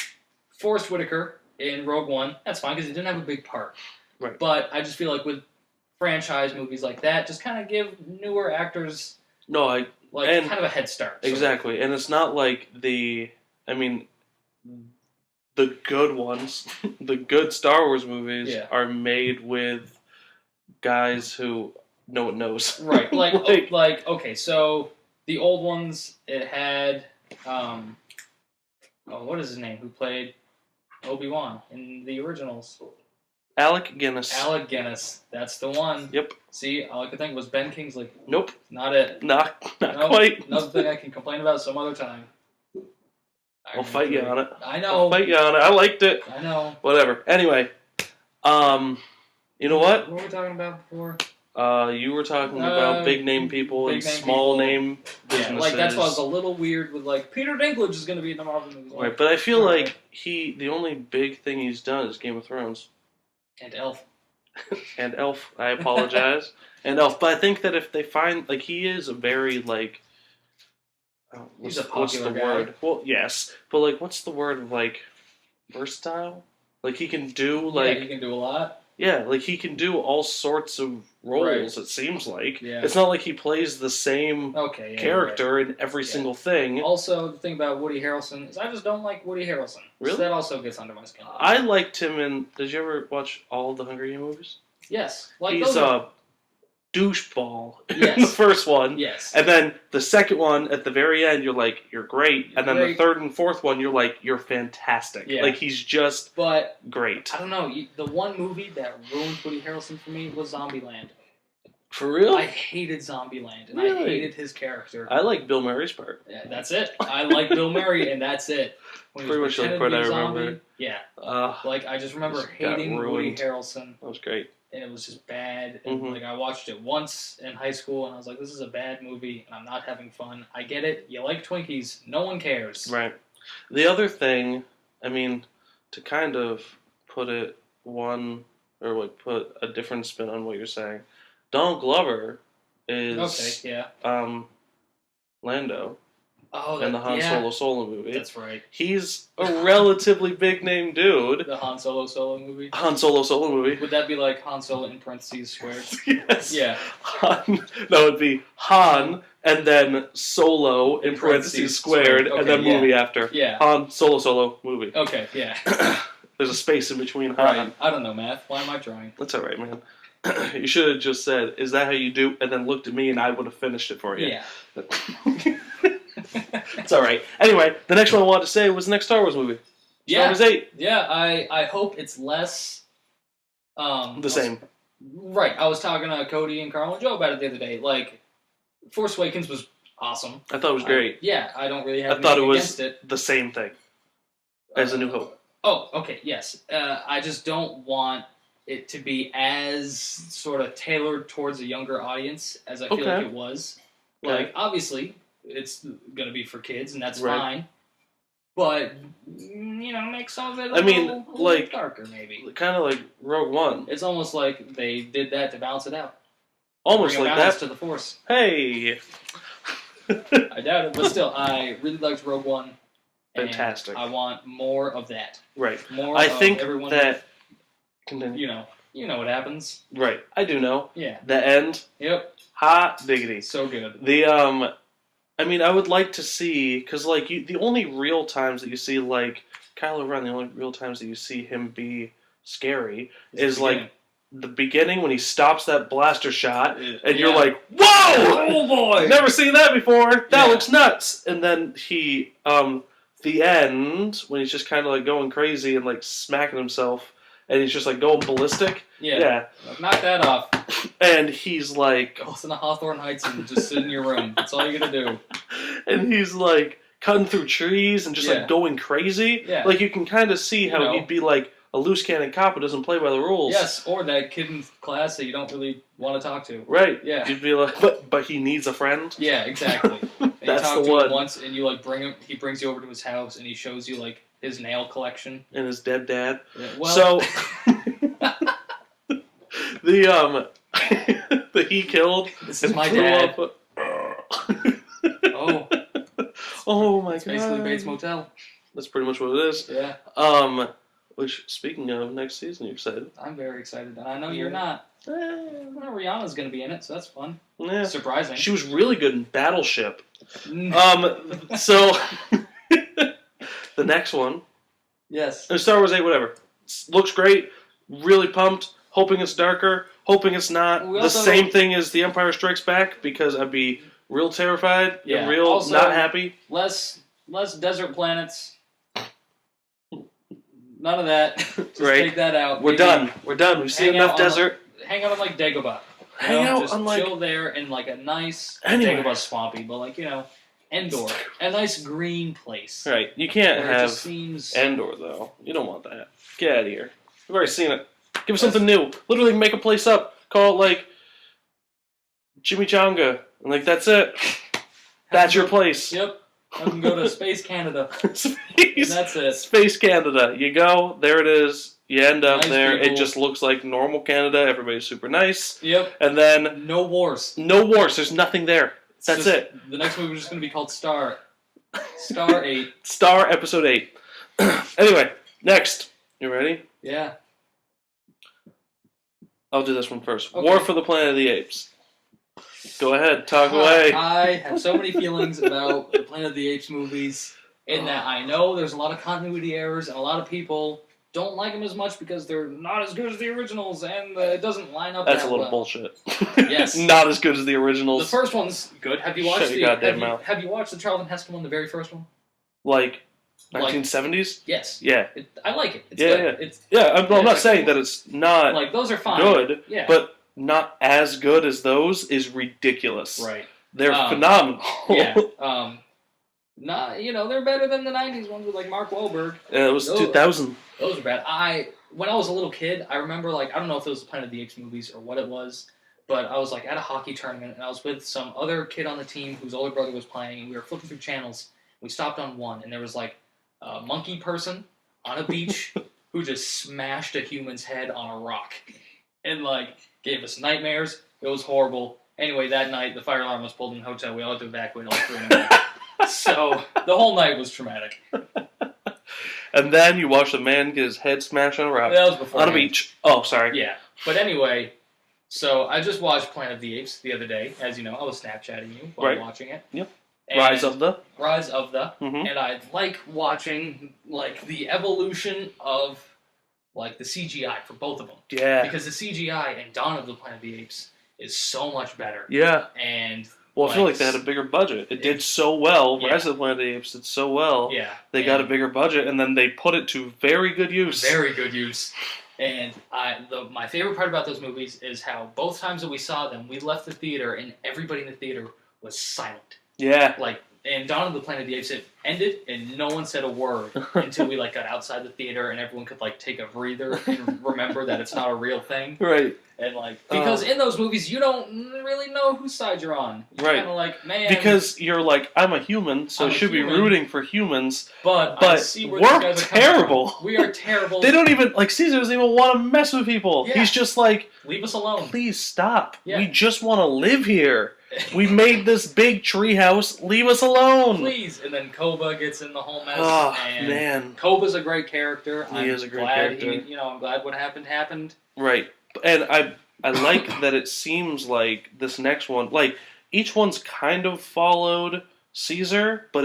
Forrest Whitaker in Rogue One. That's fine because he didn't have a big part. Right. But I just feel like with franchise movies like that, just kind of give newer actors kind of a head start. Exactly. And it's not like the good ones, the good Star Wars movies are made with guys who no one knows. Right. Like okay, so the old ones, it had what is his name? Who played Obi-Wan in the originals? Alec Guinness. Alec Guinness. That's the one. Yep. See, all I could think was Ben Kingsley. Nope. Not it. Not quite. Another thing I can complain about some other time. I'll fight you on it. I know. I'll fight you on it. I liked it. I know. Whatever. Anyway, you know what? What were we talking about before? You were talking about big name people and small name businesses. Yeah, like that's why I was a little weird with like Peter Dinklage is going to be in the Marvel movies. Right, but I feel like the only big thing he's done is Game of Thrones. And Elf. And Elf. I apologize. And Elf, but I think that if they find like he is a very like. He's a popular guy. Word? Well, yes, but like, what's the word of like versatile? Like he can do like he can do a lot. Yeah, like he can do all sorts of roles. It seems like it's not like he plays the same character in every single thing. Also, the thing about Woody Harrelson is I just don't like Woody Harrelson. Really? So that also gets under my skin. I liked him in. Did you ever watch all of the Hunger Games movies? Yes, he's doucheball Yes. in the first one. Yes. And then the second one, at the very end, you're like, you're great. And then the Great. third and fourth one, you're like, you're fantastic. Yeah. Like, he's just great. I don't know. The one movie that ruined Woody Harrelson for me was Zombieland. For real? I hated Zombieland, and Really? I hated his character. I like Bill Murray's part. Yeah, that's it. I like Bill Murray, and that's it. When he Pretty was much the pretending part to be I a zombie, remember. Yeah. Like, I just remember Just got hating Woody ruined. Harrelson. That was great. And it was just bad. And, Mhm. like, I watched it once in high school, and I was like, this is a bad movie, and I'm not having fun. I get it. You like Twinkies. No one cares. Right. The other thing, I mean, to kind of put it put a different spin on what you're saying, Donald Glover is Okay, yeah. Lando Oh, in the Han Solo movie. That's right. He's a relatively big name dude. The Han Solo movie? Han Solo movie. Would that be like Han Solo in parentheses squared? Yes. Yeah. Han, no, it'd be Han and then Solo in parentheses squared Okay, and then yeah. movie after. Yeah. Han Solo movie. Okay, yeah. There's a space in between Han. Right. I don't know math. Why am I trying? That's alright, man. You should have just said, "Is that how you do?" and then looked at me, and I would have finished it for you. Yeah. It's alright. Anyway, the next one I wanted to say was the next Star Wars movie. Star Wars 8. Yeah, I hope it's less... The same. Right. I was talking to Cody and Carl and Joe about it the other day. Like, Force Awakens was awesome. I thought it was great. Yeah, I don't really have I thought it anything was against it. the same thing as A New Hope. Oh, okay, yes. I just don't want it to be as sort of tailored towards a younger audience as I feel like it was. Okay. Like, obviously, it's going to be for kids, and that's Right. fine. But, you know, make some of it a I mean, little like, darker, maybe. Kind of like Rogue One. It's almost like they did that to balance it out. Almost Bring a like balance that. to the Force. Hey! I doubt it, but still, I really liked Rogue One. and Fantastic. I want more of that. Right. More I of think everyone that... Continue. You know what happens. Right. I do know. Yeah. The end. Yep. Hot diggity. So good. I mean, I would like to see, because, like, the only real times that you see, like, Kylo Ren, the only real times that you see him be scary is, like, the beginning when he stops that blaster shot, and you're like, whoa! Oh, boy! Never seen that before! That looks nuts! And then he, the end, when he's just kind of, like, going crazy and, like, smacking himself, and he's just, like, going ballistic. Yeah. Like, knock that off. And he's like... Go listen to Hawthorne Heights and just sit in your room. That's all you gotta do. And he's like cutting through trees and just like going crazy. Yeah. Like you can kind of see how he'd be like a loose cannon cop who doesn't play by the rules. Yes, or that kid in class that you don't really want to talk to. Right. Yeah. You'd be like, but he needs a friend. Yeah, exactly. And That's you talk the to one. him once, and you like bring him. He brings you over to his house, and he shows you like his nail collection And his dead dad. Yeah, well, So the that he killed. This is and my threw dad. up Oh, oh my it's god. basically Bates Motel. That's pretty much what it is. Yeah. Which speaking of next season, you're excited. I'm very excited, and I know you're not. Well, Rihanna's gonna be in it, so that's fun. Yeah. Surprising. She was really good in Battleship. Mm. So the next one, Yes. Star Wars 8, whatever, looks great. Really pumped. Hoping it's darker. Hoping it's not We the also same don't- thing as The Empire Strikes Back, because I'd be real terrified Yeah. and real Also, not happy. Less desert planets. None of that. Just Right. take that out. We're Maybe done. We're done. We've seen hang out enough on desert. Hang out on like Dagobah. Hang out just on, like- chill there in like a nice Anywhere. Dagobah's swampy, but like Endor, a nice green place. Right. You can't Where it have just seems Endor, though. You don't want that. Get out of here. We've already seen it. Give us something new. Literally make a place up. Call it, like, Chimichanga. And, like, that's it. That's your place. Yep. I can go to Space Canada. And Space. that's it. Space Canada. You go, there it is. You end up Nice there. people. It just looks like normal Canada. Everybody's super nice. Yep. And then No wars. no wars. There's nothing there. It's That's just- it. The next movie is just going to be called Star. Star 8. Star Episode 8. Anyway, next. You ready? Yeah. I'll do this one first. Okay. War for the Planet of the Apes. Go ahead. Talk away. I have so many feelings about the Planet of the Apes movies, in that I know there's a lot of continuity errors and a lot of people don't like them as much because they're not as good as the originals, and it doesn't line up. That's that a little well. bullshit. Yes, not as good as the originals. The first one's good. Have you watched Shut your goddamn mouth. Have you watched the Charlton Heston one, the very first one? Like 1970s? Yes. Yeah. I like it. It's yeah, good. yeah. I'm not saying that it's not like those are fine. Good, yeah. but not as good as those is ridiculous. Right. They're phenomenal. Yeah. They're better than the 90s ones with like Mark Wahlberg. Yeah, it was 2000. Those are bad. When I was a little kid, I remember I don't know if it was the Planet of the Apes movies or what it was, but I was at a hockey tournament and I was with some other kid on the team whose older brother was playing, and we were flipping through channels. We stopped on one, and there was a monkey person on a beach who just smashed a human's head on a rock and gave us nightmares. It was horrible. Anyway, that night the fire alarm was pulled in the hotel. We all had to evacuate at 3 in the morning. So the whole night was traumatic. And then you watch a man get his head smashed on a rock. That was before on a beach. Oh, sorry. Yeah, but anyway, so I just watched Planet of the Apes the other day. As you know, I was Snapchatting you while watching it. Yep. And Rise of the. Mm-hmm. And I like watching the evolution of the CGI for both of them. Yeah. Because the CGI in Dawn of the Planet of the Apes is so much better. Yeah. And well, I feel like they had a bigger budget. It did so well. Yeah. Rise of the Planet of the Apes did so well. Yeah. They got a bigger budget, and then they put it to very good use. Very good use. And my favorite part about those movies is how both times that we saw them, we left the theater, and everybody in the theater was silent. Yeah. And Dawn of the Planet of the Apes, it ended, and no one said a word until we got outside the theater, and everyone could take a breather and remember that it's not a real thing. Right. And because in those movies you don't really know whose side you're on. You're right. Kind of man. Because you're I'm a human, so I should be rooting for humans. But I see where we're these guys are terrible. From. We are terrible. They don't even Caesar doesn't even want to mess with people. Yeah. He's just leave us alone. Please stop. Yeah. We just want to live here. We made this big treehouse. Leave us alone. Please. And then Koba gets in the whole mess. Oh, and man. Koba's a great character. He is a great character. I'm glad what happened. Right. And I like that it seems like this next one, each one's kind of followed Caesar, but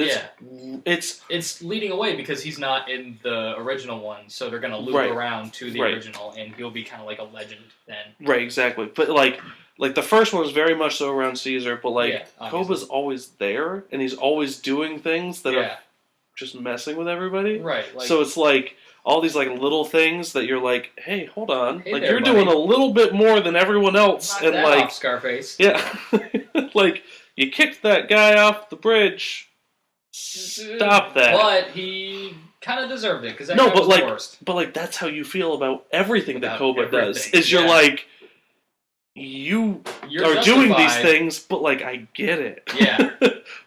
it's leading away because he's not in the original one, so they're going to loop around to the original, and he'll be kind of like a legend then. Right, exactly. But the first one is very much so around Caesar, but Koba's always there, and he's always doing things that are just messing with everybody. Right. So it's all these little things that you're hey, hold on, hey there, you're buddy. doing a little bit more than everyone else, Knock and that off, Scarface. Yeah, you kicked that guy off the bridge. Stop that. But he kind of deserved it because that guy was the worst. But that's how you feel about everything that Koba does. Is you're are doing these things, but I get it. Yeah.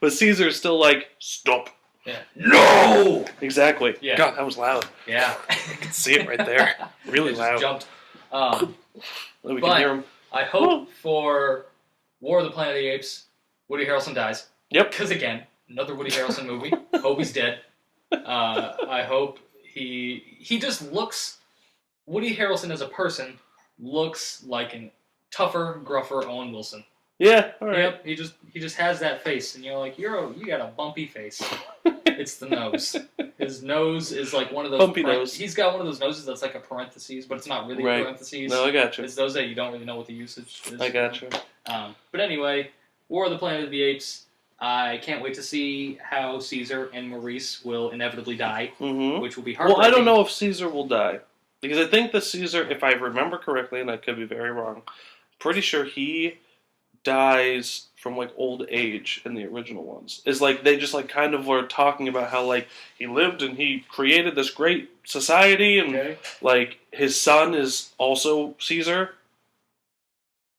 But Caesar's still stop. Yeah. No! Exactly. Yeah. God, that was loud. Yeah. I can see it right there. Really loud. Jumped. We can hear him. I hope for War of the Planet of the Apes, Woody Harrelson dies. Yep. Because again, another Woody Harrelson movie. Hope he's dead. I hope he just looks. Woody Harrelson as a person looks like a tougher, gruffer Owen Wilson. Yeah, all right. Yep, he just has that face, and you're you got a bumpy face. It's the nose. His nose is one of those bumpy nose. He's got one of those noses that's a parentheses, but it's not really a parentheses. No, I got you. It's those that you don't really know what the usage is. I got you. But anyway, War of the Planet of the Apes. I can't wait to see how Caesar and Maurice will inevitably die, which will be heartbreaking. Well, I don't know if Caesar will die. Because I think that Caesar, if I remember correctly, and I could be very wrong, pretty sure he dies from old age in the original ones. Is they just kind of were talking about how he lived and he created this great society and his son is also Caesar.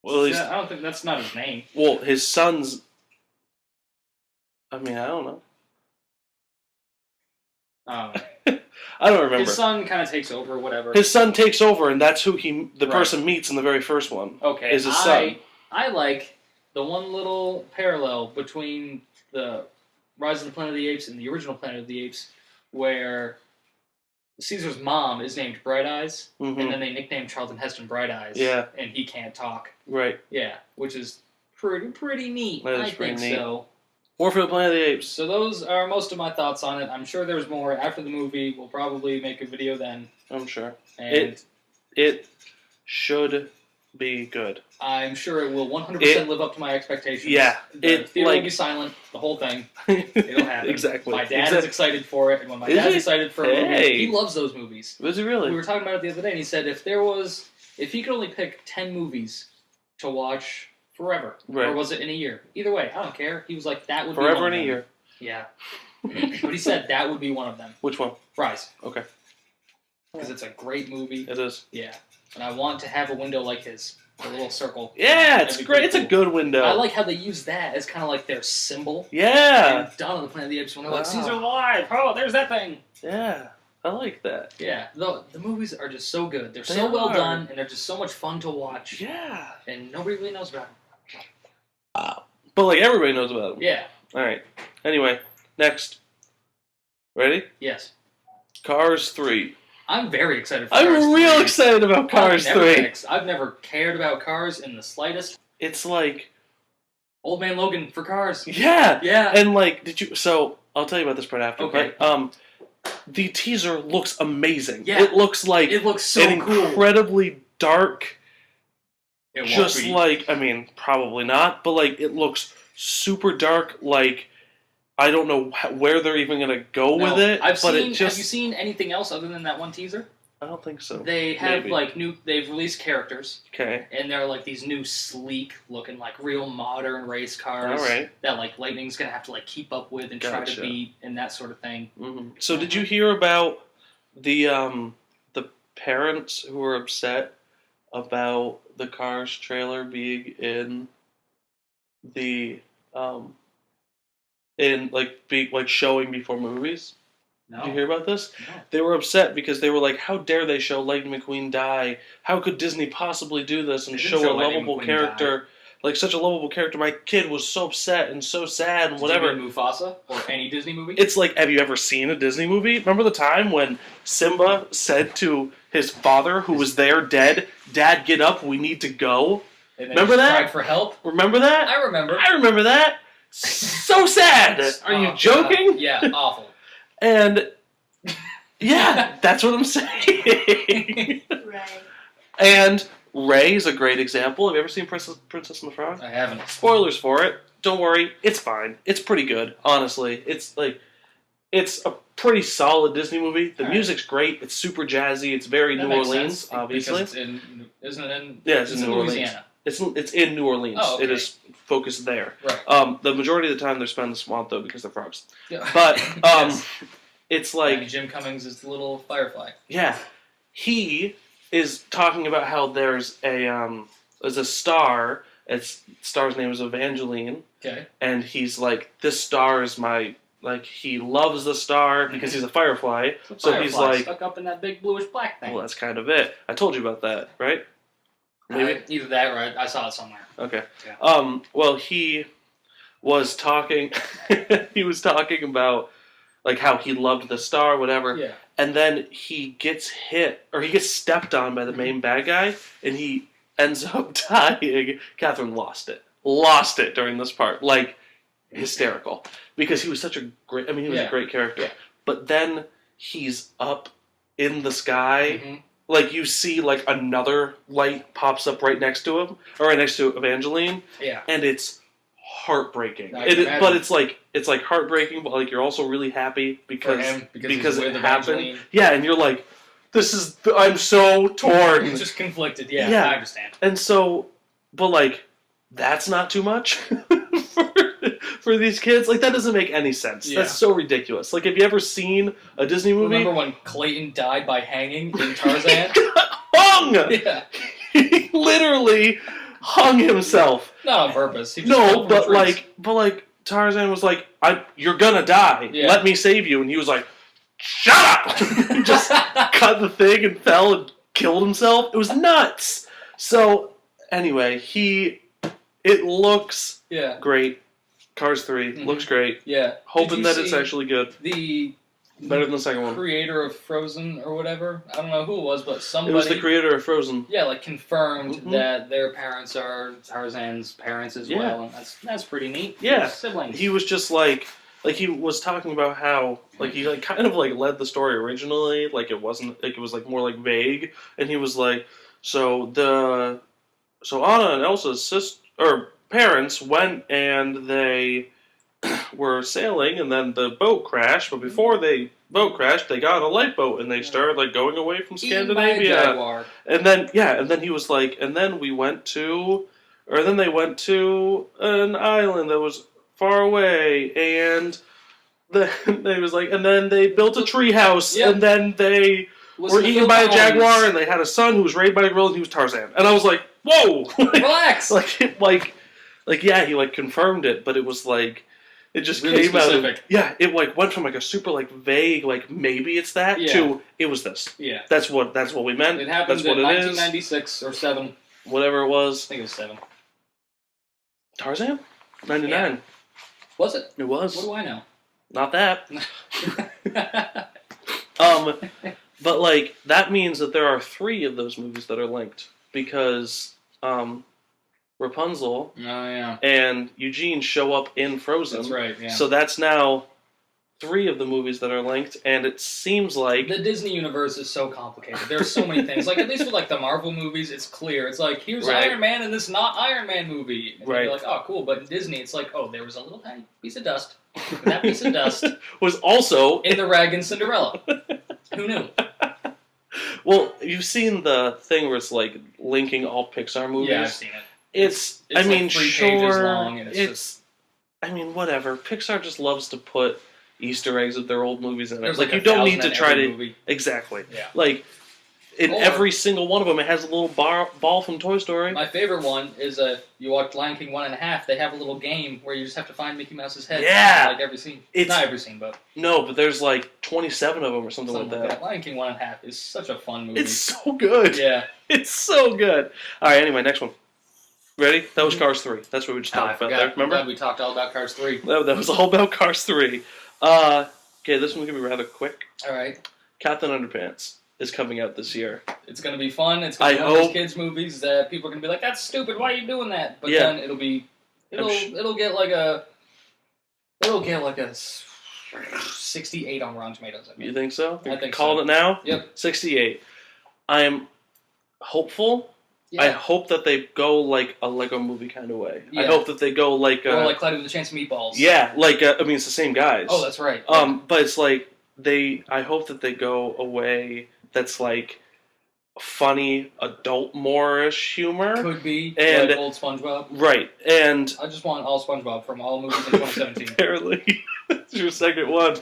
Well, I don't think that's not his name. Well, his son's. I mean, I don't know. I don't remember. His son kind of takes over, whatever. His son takes over, and that's who the person meets in the very first one. Okay, is his son. I like the one little parallel between the Rise of the Planet of the Apes and the original Planet of the Apes, where Caesar's mom is named Bright Eyes, and then they nickname Charlton Heston Bright Eyes. Yeah, and he can't talk. Right. Yeah, which is pretty neat. That is I pretty think neat. so. War for the Planet of the Apes. So those are most of my thoughts on it. I'm sure there's more after the movie. We'll probably make a video then. I'm sure. And it should be good. I'm sure it will 100% live up to my expectations. Yeah. The theater will be silent, the whole thing. It'll happen. Exactly. My dad is excited for it, and when my dad's excited for a movie, he loves those movies. Was he really? We were talking about it the other day, and he said if he could only pick 10 movies to watch forever, or was it in a year? Either way, I don't care. He was like, that would be one of them. Forever in a year. Yeah. But he said that would be one of them. Which one? Rise. Okay. Because it's a great movie. It is. Yeah. And I want to have a window like his. A little circle. Yeah, it's great. It's a good window. I like how they use that as kind of like their symbol. Yeah. And Dawn of the Planet of the Apes when they're like, Caesar alive! Oh, there's that thing! Yeah. I like that. Yeah. The movies are just so good. They're so well done, and they're just so much fun to watch. Yeah. And nobody really knows about them. But like everybody knows about them. Yeah. Alright. Anyway, next. Ready? Yes. Cars 3. I'm very excited for Cars 3. I'm real excited about Cars 3. I've never cared about Cars in the slightest. It's like... Old Man Logan for Cars. Yeah! Yeah. And like, so, I'll tell you about this part after. Okay. But, the teaser looks amazing. Yeah. It looks like... It looks so an cool. incredibly dark... It won't just be. like, I mean, probably not, but like, it looks super dark, like... I don't know where they're even going to go with it. Have you seen anything else other than that one teaser? I don't think so. They have they've released characters. Okay. And they're like these new sleek looking like real modern race cars. All right. That like Lightning's going to have to like keep up with and try to beat and that sort of thing. Mm-hmm. So did you hear about the parents who were upset about the Cars trailer being in the showing before movies? No. Did you hear about this? No. They were upset because they were like, how dare they show Lightning McQueen die? How could Disney possibly do this and show a lovable character, like such a lovable character? My kid was so upset and so sad and whatever. Did you mean Mufasa or any Disney movie? It's like, have you ever seen a Disney movie? Remember the time when Simba said to his father, who was there dead, "Dad, get up, we need to go"? And then remember that? Cried for help. Remember that? I remember. I remember that. So sad. Are you joking? Yeah, awful. And yeah, that's what I'm saying. Right. And Ray is a great example. Have you ever seen Princess and the Frog? I haven't. Spoilers for it. Don't worry, it's fine. It's pretty good, honestly. It's a pretty solid Disney movie. The music's great. It's super jazzy. It's very New Orleans, obviously. Isn't it in? Yeah, it's in New Louisiana. Orleans. It's in New Orleans. Oh, okay. It is focused there. Right. The majority of the time they're spent in the swamp though because they're frogs. Yeah. But Yes. it's like and Jim Cummings is the little firefly. Yeah, he is talking about how there's a star. Star's name is Evangeline. Okay. And he's like, this star is my, like, he loves the star because he's a firefly. So he's like, stuck up in that big bluish black thing. well, that's kind of it. I told you about that, right? Maybe. Either that or I saw it somewhere. Okay. Yeah. Well, he was talking. He was talking about like how he loved the star, whatever. Yeah. And then he gets hit, or he gets stepped on by the main bad guy, and he ends up dying. Catherine lost it during this part, like hysterical, because he was such a great. I mean, he was a great character. Yeah. But then he's up in the sky. Mm-hmm. Like, you see, like, another light pops up right next to him, or right next to Evangeline. Yeah. And it's heartbreaking. But it's like heartbreaking, but, like, you're also really happy because it happened. Yeah, and you're like, I'm so torn. It's just conflicted, yeah, I understand. And so, but, like, that's not too much for these kids. Like, that doesn't make any sense. Yeah. That's so ridiculous. Like, have you ever seen a Disney movie? Remember when Clayton died by hanging in Tarzan? Hung! Yeah. He literally hung himself. Not on purpose. He just but Tarzan was like, "You're gonna die. Yeah. Let me save you." And he was like, "Shut up!" Just cut the thing and fell and killed himself. It was nuts. So anyway, it looks great. Cars 3 looks great. Yeah. Hoping that it's actually good. Better than the second one. Creator of Frozen or whatever. I don't know who it was, but somebody. It was the creator of Frozen. Yeah, like confirmed that their parents are Tarzan's parents as well. And that's pretty neat. Yeah. Siblings. He was just like, like he was talking about how like he like kind of like led the story originally, like it wasn't like it was like more like vague, and he was like, so Anna and Elsa's sister or parents went and they were sailing, and then the boat crashed. But before the boat crashed, they got on a lifeboat and they started like going away from Scandinavia. And then he was like, and then we went to, or then they went to an island that was far away, and then they was like, and then they built a tree house, and then they were eaten by a jaguar, and they had a son who was raised by a gorilla, and he was Tarzan. And I was like, whoa, relax. Like yeah, he like confirmed it, but it was like. It just really came specific. Out of, yeah, it like went from like a super like vague like maybe it's that to it was this. Yeah. That's what we meant. It happened that's what in it 1996 or 7. Whatever it was. I think it was 7. Tarzan? 99. Yeah. Was it? It was. What do I know? Not that. But like that means that there are 3 of those movies that are linked because Rapunzel and Eugene show up in Frozen. That's right, yeah. So that's now 3 of the movies that are linked, and it seems like... The Disney universe is so complicated. There's so many things. Like, at least with, like, the Marvel movies, it's clear. It's like, here's Iron Man in this not Iron Man movie. And you're like, oh, cool. But in Disney, it's like, oh, there was a little tiny piece of dust. And that piece of dust... was also... in the rag in Cinderella. Who knew? Well, you've seen the thing where it's, like, linking all Pixar movies? Yeah, I've seen it. It's I mean, like 3 pages long, and it's I mean, whatever. Pixar just loves to put Easter eggs of their old movies in it. There's like like you don't need to try to movie. Exactly. Yeah. Like in every single one of them, it has a little ball from Toy Story. My favorite one is you watch Lion King 1.5. They have a little game where you just have to find Mickey Mouse's head. Yeah. Like every scene. It's not every scene, but no, but there's like 27 of them or something like that. Lion King 1.5 is such a fun movie. It's so good. Yeah. It's so good. All right. Anyway, next one. Ready? That was Cars 3. That's what we just talked about there. Remember? I'm glad we talked all about Cars 3. That was all about Cars 3. Okay, this one's going to be rather quick. All right. Captain Underpants is coming out this year. It's going to be fun. It's going to be one of those kids' movies that people are going to be like, that's stupid. Why are you doing that? But then it'll get like a 68 on Rotten Tomatoes. You think so? I think Calling it now? Yep. 68. I am hopeful. Yeah. I hope that they go like a Lego movie kind of way. Yeah. I hope that they go like or like Cloudy with a Chance of Meatballs. Yeah, like I mean it's the same guys. Oh, that's right. But it's like I hope that they go a way that's like funny, adult-more-ish humor. Could be and like old SpongeBob. Right, and I just want all SpongeBob from all movies in 2017. Apparently, that's your second one.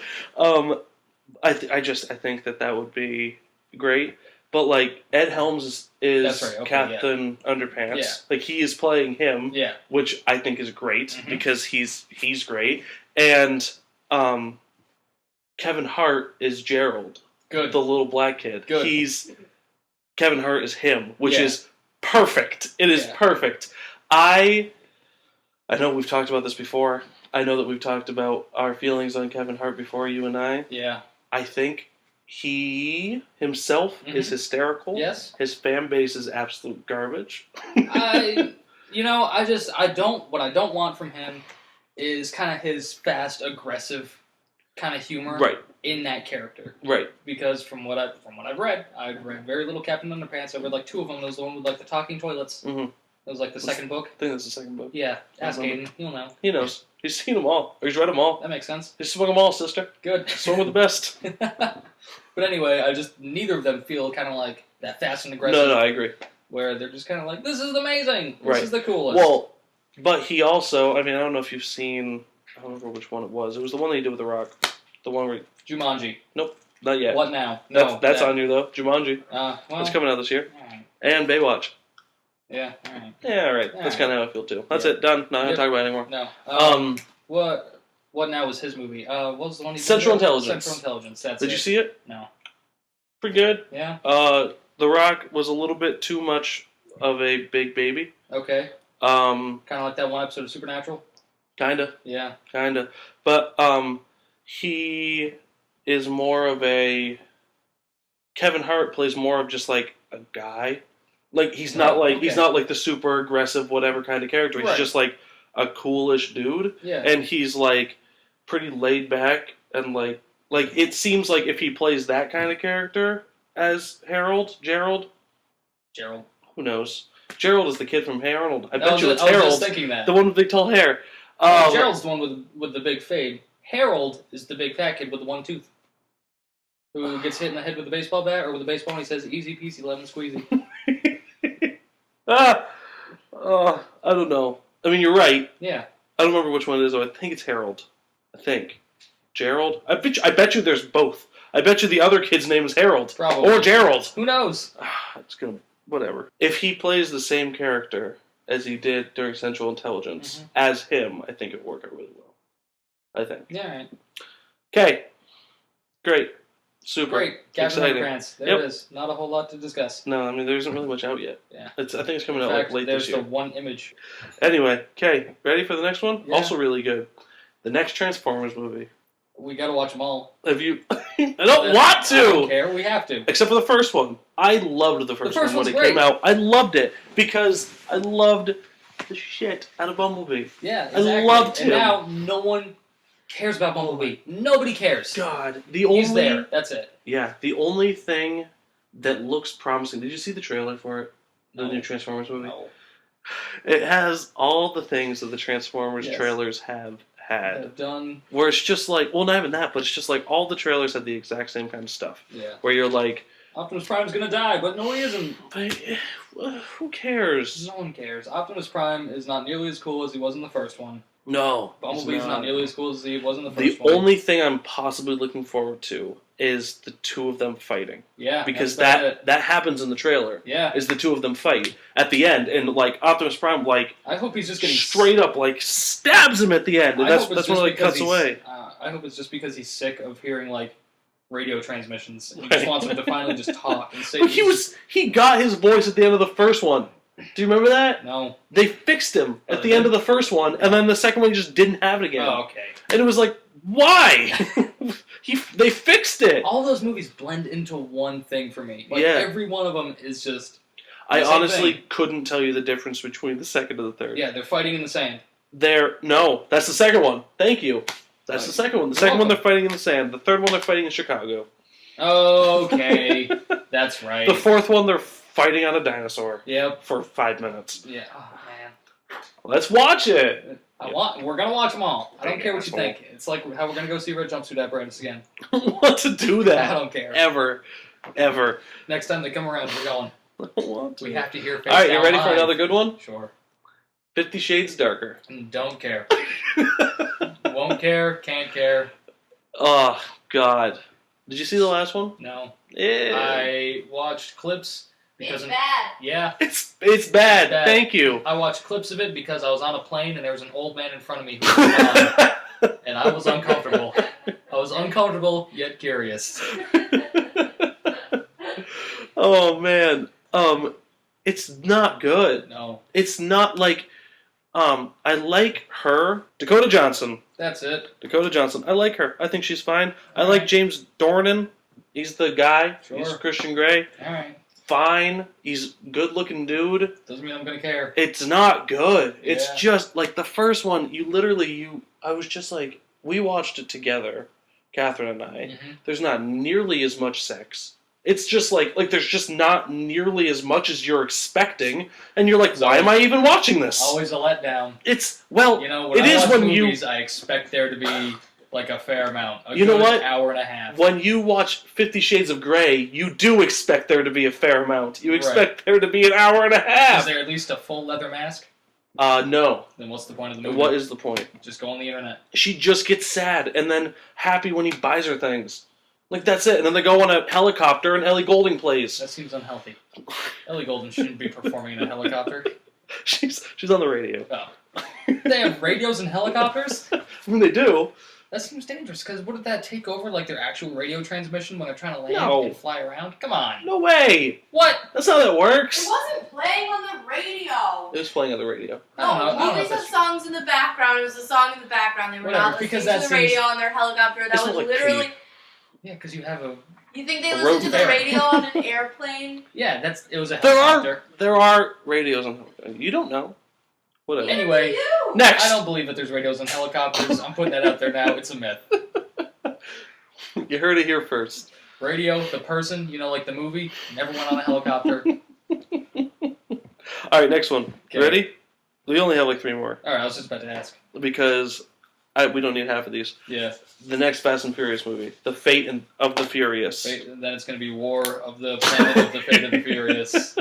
I think that would be great. But like Ed Helms is Captain Underpants. Yeah. Like he is playing him, which I think is great because he's great. And Kevin Hart is Gerald, the little black kid. Good. Kevin Hart is him, which is perfect. It is perfect. I know we've talked about this before. I know that we've talked about our feelings on Kevin Hart before, you and I. Yeah. I think he himself is hysterical. Yes. His fan base is absolute garbage. What I don't want from him is kind of his fast, aggressive kind of humor in that character. Right. Because from what I've read very little Captain Underpants. I read like 2 of them. There was the one with like the talking toilets. Mm-hmm. That was like the second book. I think that's the second book. Yeah. Ask Aiden. He'll know. He knows. He's seen them all. Or he's read them all. That makes sense. He's swung them all, sister. Good. Swung with the best. But anyway, neither of them feel kind of like that fast and aggressive. No, I agree. Where they're just kind of like, this is amazing. This is the coolest. Well, but he also, I mean, I don't know if you've seen, I don't remember which one it was. It was the one that he did with The Rock. The one where... Jumanji. Nope, not yet. What now? That's on you, though. Jumanji. Well, it's coming out this year. Right. And Baywatch. Yeah, alright. Yeah, alright. That's kind of how I feel, too. That's it. Done. Not going to talk about it anymore. No. What now was his movie? What was the one he did? Central Intelligence. Central Intelligence, that's Did you see it? No. Pretty good. Yeah. The Rock was a little bit too much of a big baby. Okay. Kind of like that one episode of Supernatural? Kinda. Yeah. Kinda. But, he is more of a... Kevin Hart plays more of just, like, a guy. Like, he's not like the super aggressive whatever kind of character. He's just, like, a coolish dude. Yeah. And he's, like, pretty laid back and like it seems like if he plays that kind of character as Gerald, who knows? Gerald is the kid from Hey Arnold. I bet you it's Harold, just thinking that. the one with the big tall hair. Gerald's the one with the big fade. Harold is the big fat kid with the one tooth, who gets hit in the head with a baseball bat or with a baseball and he says, "Easy peasy, lemon squeezy." I don't know. I mean, you're right. Yeah. I don't remember which one it is, though. I think it's Harold. I think. Gerald? I bet you there's both. I bet you the other kid's name is Harold. Probably. Or Gerald. Who knows? It's gonna... Whatever. If he plays the same character as he did during Central Intelligence, as him, I think it would work out really well. I think. Yeah, right. Okay. Great. Super. Great. Exciting. France. There it is. Not a whole lot to discuss. No, I mean, there isn't really much out yet. Yeah. I think it's coming out like late this year. There's the one image. Anyway, okay. Ready for the next one? Yeah. Also really good. The next Transformers movie. We gotta watch them all. Have you... I don't want to! I don't care. We have to. Except for the first one. I loved the first one when it came out. I loved it because I loved the shit out of Bumblebee. Yeah, exactly. I loved him. And now no one cares about Bumblebee. Nobody cares. God, he's there. That's it. Yeah, the only thing that looks promising. Did you see the trailer for it? The new Transformers movie? No. It has all the things that the Transformers trailers have had. Have done. Where it's just like, well, not even that, but it's just like all the trailers had the exact same kind of stuff. Yeah. Where you're like, Optimus Prime's gonna die, but no, he isn't. But who cares? No one cares. Optimus Prime is not nearly as cool as he was in the first one. No. Bumblebee's not nearly as cool as he was in the first one. The only thing I'm possibly looking forward to is the two of them fighting. Yeah. Because that happens in the trailer. Yeah. Is the two of them fight at the end, and like Optimus Prime I hope he's just getting straight up stabs him at the end, and that's when it cuts away. I hope it's just because he's sick of hearing radio transmissions. He just wants him to finally just talk and say. But he got his voice at the end of the first one. Do you remember that? No. They fixed him at the end of the first one, and then the second one he just didn't have it again. Oh, okay. And it was like, why? They fixed it. All those movies blend into one thing for me. Every one of them is just. I honestly couldn't tell you the difference between the second and the third. Yeah, they're fighting in the sand. No, that's the second one. Thank you. That's the second one. The second one they're fighting in the sand. The third one they're fighting in Chicago. Okay, that's right. The fourth one they're fighting on a dinosaur. Yep. For 5 minutes. Yeah. Oh man. Let's watch it. We're gonna watch them all. I don't care what you think. It's like how we're gonna go see Red Jumpsuit Apparatus again. I don't want to do that. I don't care. Ever. Next time they come around, we're going. I don't want to. We have to hear. All right, you ready for another good one? Sure. 50 Shades Darker. Don't care. Won't care. Can't care. Oh God. Did you see the last one? No. I watched clips. Because it's bad. Yeah. It's bad. Thank you. I watched clips of it because I was on a plane and there was an old man in front of me who was blind, and I was uncomfortable. I was uncomfortable yet curious. Oh man. It's not good. No. It's not I like her. Dakota Johnson. That's it. Dakota Johnson. I like her. I think she's fine. I like James Dornan. He's the guy. Sure. He's Christian Grey. Alright. Fine. He's a good-looking dude. Doesn't mean I'm gonna care. It's not good. Yeah. It's just, the first one, I was just we watched it together, Catherine and I. Mm-hmm. There's not nearly as much sex. It's just there's just not nearly as much as you're expecting, and you're like, why am I even watching this? Always a letdown. It's, well, when it I is watch when movies, I expect there to be a fair amount. You know what? Hour and a half. When you watch 50 Shades of Grey, you do expect there to be a fair amount. You expect there to be an hour and a half. Is there at least a full leather mask? No. Then what's the point of the movie? What is the point? Just go on the internet. She just gets sad and then happy when he buys her things. That's it. And then they go on a helicopter and Ellie Goulding plays. That seems unhealthy. Ellie Goulding shouldn't be performing in a helicopter. She's on the radio. Oh. They have radios in helicopters? I mean, they do. That seems dangerous, because wouldn't that take over their actual radio transmission when they're trying to land and fly around? Come on. No way. What? That's not how that works. It wasn't playing on the radio. It was playing on the radio. No, movies have songs in the background. It was a song in the background. They were not listening to the radio on their helicopter. That was literally... Yeah, because you have a... You think they listened to the radio on an airplane? Yeah, it was a helicopter. There are radios on helicopters. You don't know. Whatever. Anyway, next. I don't believe that there's radios on helicopters. I'm putting that out there now. It's a myth. You heard it here first. Radio, the person, like the movie, never went on a helicopter. All right, next one. Okay. Ready? We only have like 3 more. All right, I was just about to ask. Because we don't need half of these. Yeah. The next Fast and Furious movie. The Fate of the Furious. Then it's going to be War of the Planet of the Fate of the Furious.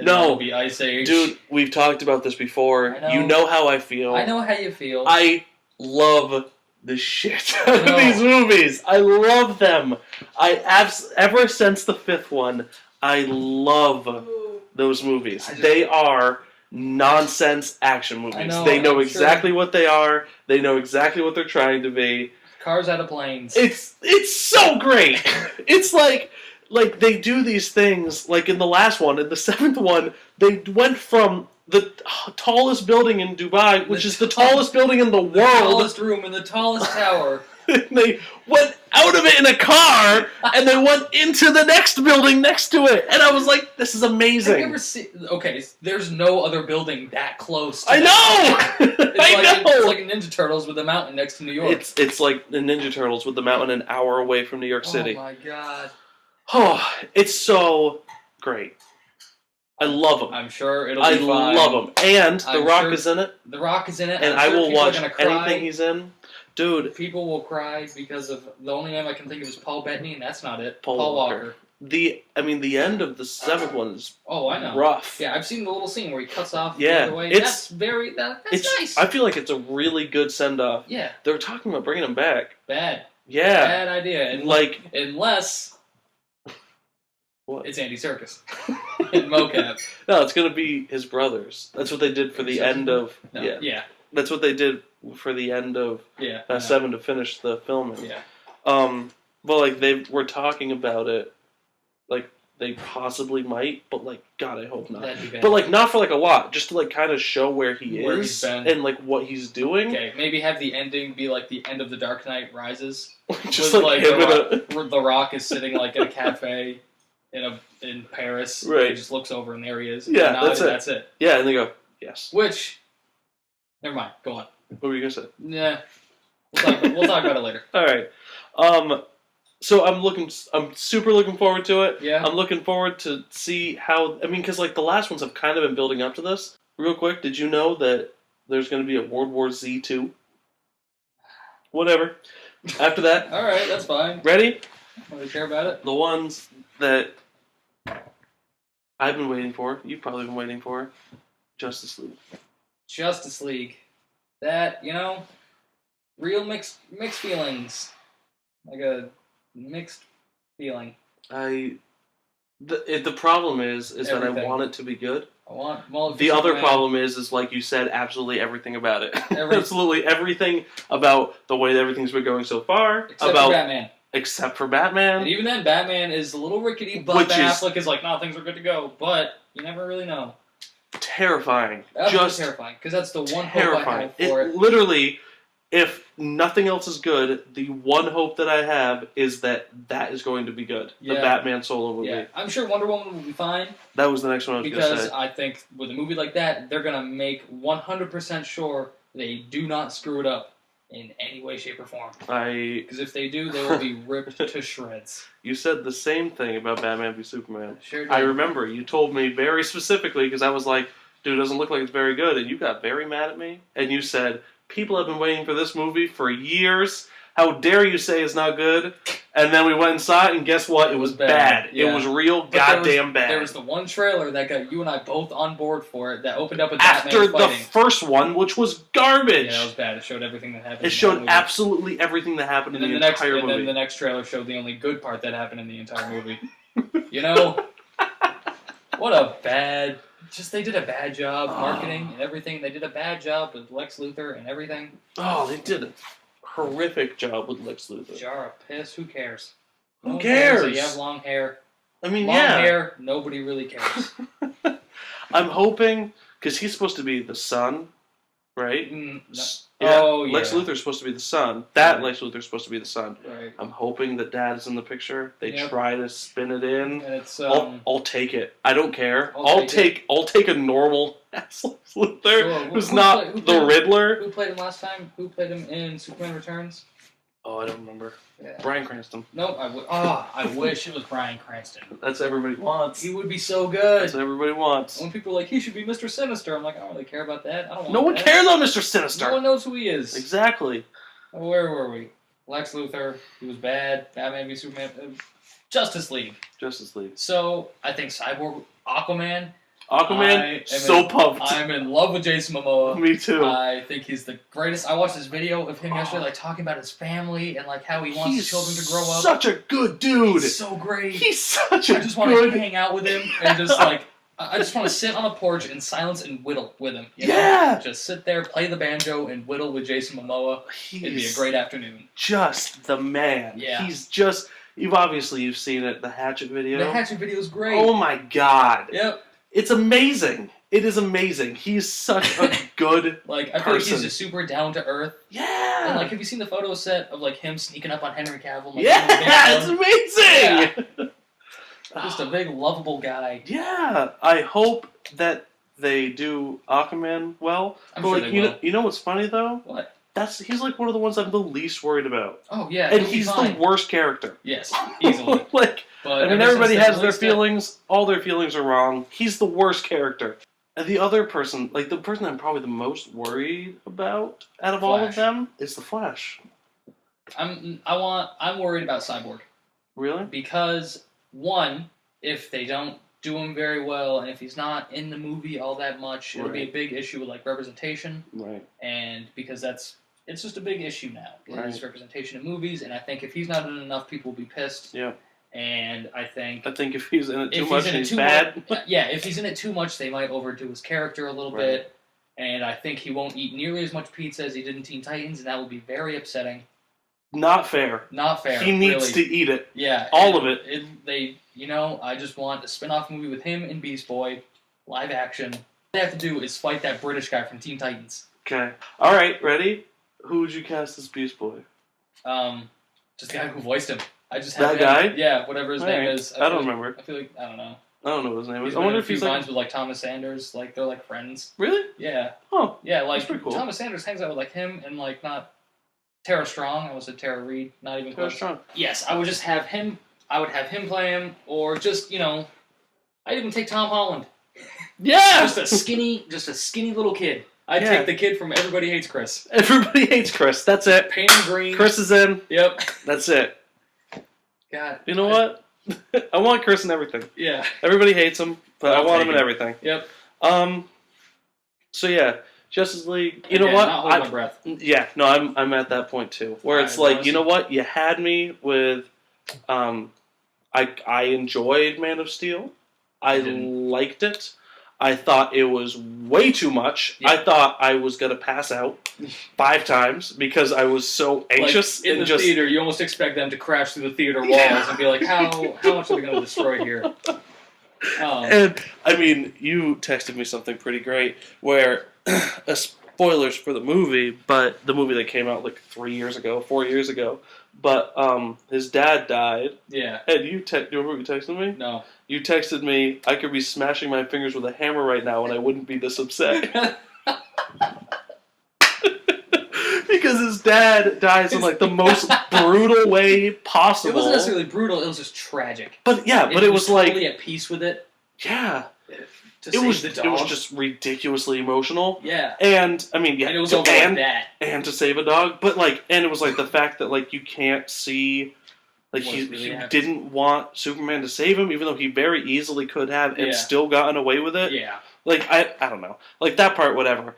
No. It'll be Ice Age. Dude, we've talked about this before. I know. You know how I feel. I know how you feel. I love the shit out of these movies. I love them. Ever since the 5th one, I love those movies. They are nonsense action movies. They know exactly what they are. They know exactly what they're trying to be. Cars out of planes. It's so great. It's like they do these things, like in the last one, in the 7th one, they went from the tallest building in Dubai, which is the tallest building in the world. The tallest room in the tallest tower. They went out of it in a car, and they went into the next building next to it. And I was like, this is amazing. Have you ever seen... Okay, there's no other building that close to I know! It's like Ninja Turtles with a mountain next to New York. It's like the Ninja Turtles with the mountain an hour away from New York City. Oh my god. Oh, it's so great. I love them. I'm sure it'll be fine. I love them. And The Rock is in it. The Rock is in it. And I will watch anything he's in. Dude. People will cry because of... The only name I can think of is Paul Bettany, and that's not it. Paul Walker. The end of the 7th one is I know. rough. Yeah, I've seen the little scene where he cuts off the other way. That's nice. I feel like it's a really good send-off. Yeah. They were talking about bringing him back. Bad. Yeah. Bad idea. And unless... What? It's Andy Serkis. In mocap. No, it's going to be his brothers. That's what they did for the end of... No. Yeah. That's what they did for the end of 7 to finish the filming. Yeah. But, they were talking about it. They possibly might, but, God, I hope not. That'd be bad. But, not for, a lot. Just to, kind of show where he where is. He's been. And, what he's doing. Okay, maybe have the ending be, the end of The Dark Knight Rises. Just, with, The Rock is sitting, in a cafe in Paris. Right. He just looks over and there he is. Yeah, that's it. Yeah, and they go, yes. Which... Never mind. Go on. What were you going to say? Yeah. We'll talk about it later. All right. So I'm super looking forward to it. Yeah. I'm looking forward to see how, because the last ones have kind of been building up to this. Real quick, did you know that there's going to be a World War Z 2? Whatever. After that. All right, that's fine. Ready? Want to care about it? The ones that I've been waiting for, you've probably been waiting for, Justice League. Justice League. That, real mixed feelings. A mixed feeling. The problem is that I want it to be good. The other problem is like you said, absolutely everything about it. Absolutely everything about the way that everything's been going so far. Except for Batman. Except for Batman. And even then, Batman is a little rickety, but Ben Affleck is like, no, things are good to go. But you never really know. Terrifying. Just terrifying. Because that's the one hope I have for it. Literally, if nothing else is good, the one hope that I have is that is going to be good. Yeah. The Batman solo movie. Yeah. I'm sure Wonder Woman will be fine. That was the next one I was going to say. Because I think with a movie like that, they're going to make 100% sure they do not screw it up in any way, shape, or form. Because if they do, they will be ripped to shreds. You said the same thing about Batman v Superman. Sure did. I remember. You told me very specifically, because I was like, dude, it doesn't look like it's very good, and you got very mad at me, and you said, people have been waiting for this movie for years. How dare you say it's not good? And then we went and saw it, and guess what? It was bad. Yeah. It was real goddamn bad. There was the one trailer that got you and I both on board for it that opened up with Batman fighting. After the first one, which was garbage. Yeah, it was bad. It showed everything that happened. It showed absolutely everything that happened in the entire movie. And then the next trailer showed the only good part that happened in the entire movie. What a bad... they did a bad job marketing and everything. They did a bad job with Lex Luthor and everything. Oh, they did a horrific job with Lex Luthor. Jar of piss. Who cares? Who cares? That you have long hair. I mean, long hair. Nobody really cares. I'm hoping, because he's supposed to be the son right? No. Yeah, Oh, yeah. Lex Luthor's supposed to be the son. That Right. Lex Luthor's supposed to be the son. Right. I'm hoping that Dad is in the picture. They Yep. try to spin it in. And it's I'll take it. I don't care. I'll take a normal Lex Luthor Sure. who's not the Riddler. Who played him last time? Who played him in Superman Returns? Oh, I don't remember. Yeah. Bryan Cranston. Nope. I wish it was Bryan Cranston. That's what everybody wants. He would be so good. That's what everybody wants. When people are like, he should be Mr. Sinister, I'm like, I don't really care about that. I don't want No one that. cares about Mr. Sinister. No one knows who he is. Exactly. Where were we? Lex Luthor. He was bad. Batman v Superman. Justice League. Justice League. So, I think Cyborg, Aquaman. So pumped. I'm in love with Jason Momoa. Me too. I think he's the greatest. I watched this video of him yesterday, like talking about his family and like how he wants his children to grow up. Such a good dude. He's so great. He's such a I just want to hang out with him and just like I just want to sit on a porch in silence and whittle with him. You know? Yeah. Just sit there, play the banjo, and whittle with Jason Momoa. It'd be a great afternoon. Just the man. Yeah. He's just. You've seen it. The Hatchet video. The Hatchet video is great. Oh my god. Yep. It's amazing. It is amazing. He's such a good like I feel like he's just super down to earth. Yeah. And like, have you seen the photo set of like him sneaking up on Henry Cavill? Like, yeah, it's amazing. Yeah. Just a big lovable guy. Yeah. I hope that they do Aquaman well. I'm but sure like, they will. You know what's funny though? What? He's like one of the ones I'm the least worried about. Oh yeah, and he's the worst character. Yes, easily. Like, but I mean, everybody has their feelings. All their feelings are wrong. He's the worst character. And the other person, like the person I'm probably the most worried about out of all of them, is the Flash. I'm worried about Cyborg. Really? Because one, if they don't do him very well, and if he's not in the movie all that much, it'll be a big issue with like representation. Right. And because it's just a big issue now. Right. His representation in movies, and I think if he's not in enough, people will be pissed. Yeah. And I think if he's in it too much, he's bad. Yeah, if he's in it too much, they might overdo his character a little bit. And I think he won't eat nearly as much pizza as he did in Teen Titans, and that will be very upsetting. Not fair. Not fair. He needs to eat it. Yeah. All of it. I just want a spin-off movie with him and Beast Boy, live action. All they have to do is fight that British guy from Teen Titans. Okay. All right, ready? Who would you cast as Beast Boy? Just the guy who voiced him. I just have that guy? Yeah, whatever his name is. I don't remember. I feel like I don't know. I don't know what his name is. I wonder if he's lines with like Thomas Sanders, like they're like friends. Really? Yeah. Oh. Yeah, like that's pretty cool. Thomas Sanders hangs out with like him and like not Tara Strong. I almost said Tara Reid. Not even Tara close. Strong. Yes, I would just have him. I would have him play him, or just I'd even take Tom Holland. Yeah. Just a skinny little kid. I'd take the kid from Everybody Hates Chris. Everybody Hates Chris. That's it. Paint him green. Chris is in. Yep. That's it. God. You know what? I want Chris in everything. Yeah. Everybody hates him, but I want him in everything. Yep. So yeah, Justice League. You know what? Not hold my breath. Yeah. No, I'm at that point too, where it's like, you know what? You had me with. I enjoyed Man of Steel. I liked it. I thought it was way too much. Yeah. I thought I was going to pass out 5 times because I was so anxious. Like in the theater, you almost expect them to crash through the theater walls and be like, how much are they going to destroy here? And, I mean, you texted me something pretty great where, spoilers for the movie, but the movie that came out like 4 years ago, but his dad died. Yeah. And do you remember what you texted me? No. You texted me, I could be smashing my fingers with a hammer right now and I wouldn't be this upset. Because his dad dies in like the most brutal way possible. It wasn't necessarily brutal, it was just tragic. But yeah, it was like totally at peace with it. Yeah. It was just ridiculously emotional. Yeah. And I mean, yeah, and it was over like that. And to save a dog, but like, and it was like the fact that like you can't see, like he didn't want Superman to save him, even though he very easily could have and still gotten away with it. Yeah. Like I don't know, like that part, whatever.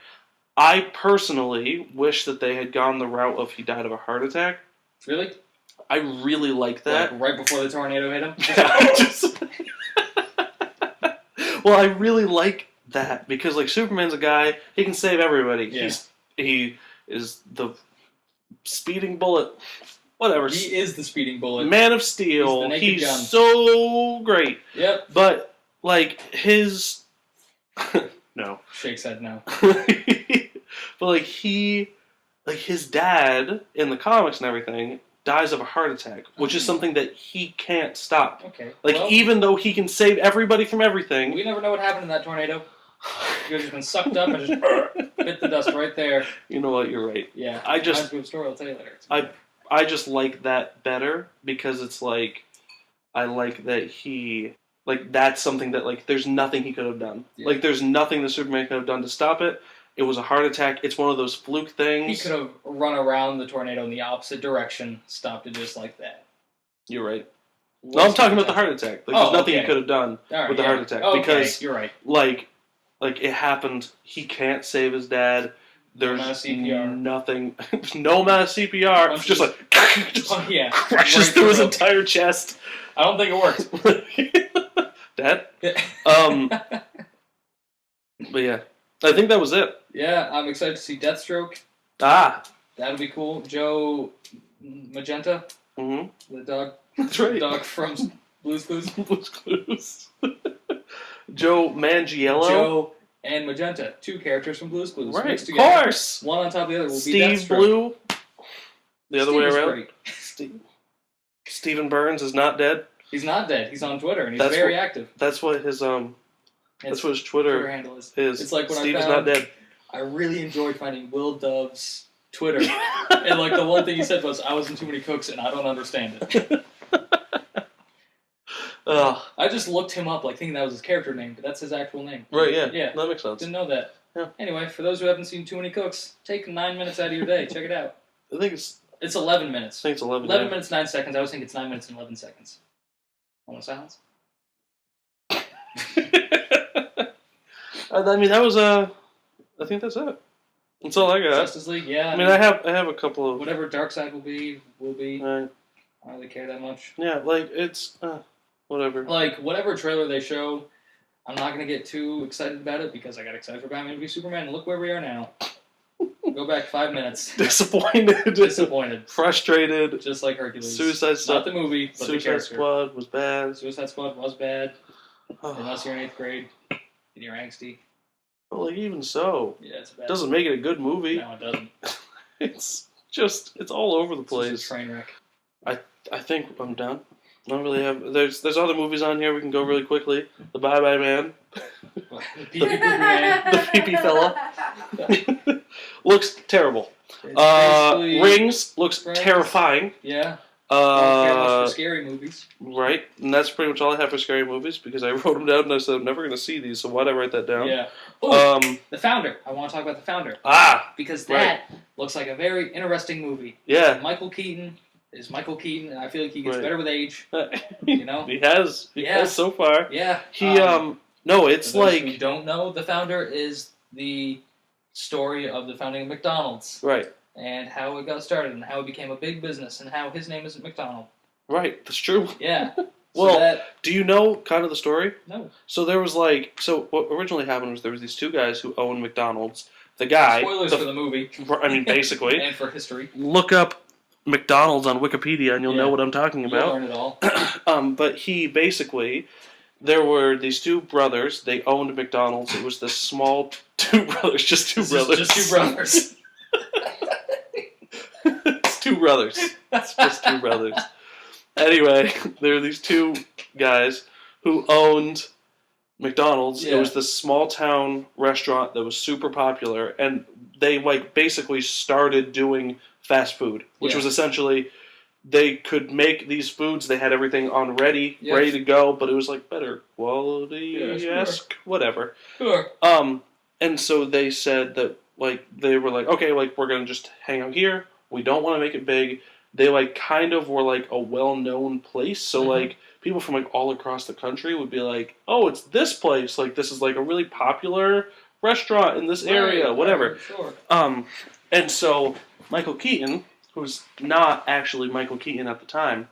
I personally wish that they had gone the route of he died of a heart attack. Really? I really like that. Like right before the tornado hit him. Well, I really like that because, like, Superman's a guy, he can save everybody. Yeah. He is the speeding bullet. Whatever. He is the speeding bullet. Man of Steel. He's gun. so great. Yep. But, like, his... No. Shake said no. But like his dad in the comics and everything dies of a heart attack, which is something that he can't stop. Okay. Like, well, even though he can save everybody from everything, we never know what happened in that tornado. You have just been sucked up and just bit the dust right there. You know what? You're right. Yeah. Reminds me of a story I'll tell you later. I just like that better because it's like I like that he like that's something that like there's nothing he could have done. Yeah. Like there's nothing the Superman could have done to stop it. It was a heart attack. It's one of those fluke things. He could have run around the tornado in the opposite direction, stopped it just like that. You're right. No, I'm talking about the heart attack. Like there's nothing he could have done with the heart attack because you're right. Like it happened. He can't save his dad. There's nothing. No amount of CPR. It's just like crushes through his entire chest. I don't think it worked. Dad. But yeah, I think that was it. Yeah, I'm excited to see Deathstroke. That'll be cool. Joe Magenta. Mm-hmm. The dog. That's right. The dog from Blue's Clues. Blue's Clues. Joe Manganiello. Joe and Magenta, 2 characters from Blue's Clues. Right, mixed together. Of course. One on top of the other will be Steve Blue. The other way around. Stephen Burns is not dead. He's not dead. He's on Twitter and he's very active. That's what his That's what his Twitter handle is. It's like when Steve I is found, not dead. I really enjoyed finding Will Dove's Twitter, and like the one thing he said was, "I was in too many cooks and I don't understand it." I just looked him up, like thinking that was his character name, but that's his actual name. Right? Yeah. Yeah. That makes sense. Didn't know that. Yeah. Anyway, for those who haven't seen Too Many Cooks, take 9 minutes out of your day. Check it out. I think it's 11 minutes. I think it's 11. 11 minutes 9 seconds. I always think it's 9 minutes and 11 seconds. Almost silence. I mean, that was I think that's it. That's all I got. Justice League, yeah. I mean, I have a couple of whatever Darkseid will be. Right. I don't really care that much. Yeah, like it's whatever. Like whatever trailer they show, I'm not gonna get too excited about it because I got excited for Batman v Superman, and look where we are now. Go back 5 minutes. Disappointed. Frustrated. Just like Hercules. Suicide Squad. Not the movie, but Suicide Squad was bad. Suicide Squad was bad. Unless you're in 8th grade and you're angsty. But like even so, yeah, it's bad. Doesn't make it a good movie. No, it doesn't. It's all over the place. It's just a train wreck. I think I'm done. I don't really have. There's other movies on here we can go really quickly. The Bye Bye Man. The pee-pee man. The pee-pee fella. Looks terrible. Rings looks terrifying. Yeah. Don't care much for scary movies. Right, and that's pretty much all I have for scary movies because I wrote them down and I said I'm never going to see these, so why'd I write that down? Yeah. Ooh, The Founder. I want to talk about The Founder. Because that looks like a very interesting movie. Yeah. Michael Keaton is Michael Keaton, and I feel like he gets better with age. You know? He has so far. Yeah. No, it's for those like... who don't know, The Founder is the story of the founding of McDonald's. Right. And how it got started, and how it became a big business, and how his name isn't McDonald. Right, that's true. Yeah. Well, do you know kind of the story? No. So there was what originally happened was there was these 2 guys who owned McDonald's. The guy... Spoilers for the movie. I mean, basically. And for history. Look up McDonald's on Wikipedia and you'll know what I'm talking about. You'll learn it all. But he basically... There were these 2 brothers. They owned McDonald's. It was this small... 2 brothers. Just 2 brothers. Just 2 brothers. It's 2 brothers. It's just 2 brothers. Anyway, there were these 2 guys who owned McDonald's. Yeah. It was this small town restaurant that was super popular, and they basically started doing fast food, which was essentially they could make these foods. They had everything on ready to go, but it was like better quality-esque, whatever. Sure. And so they said that they were like, okay, we're gonna just hang out here. We don't want to make it big. They kind of were a well-known place, so people from all across the country would be like, oh, it's this place. This is a really popular restaurant in this area, whatever. Sure. And so Michael Keaton, who's not actually Michael Keaton at the time,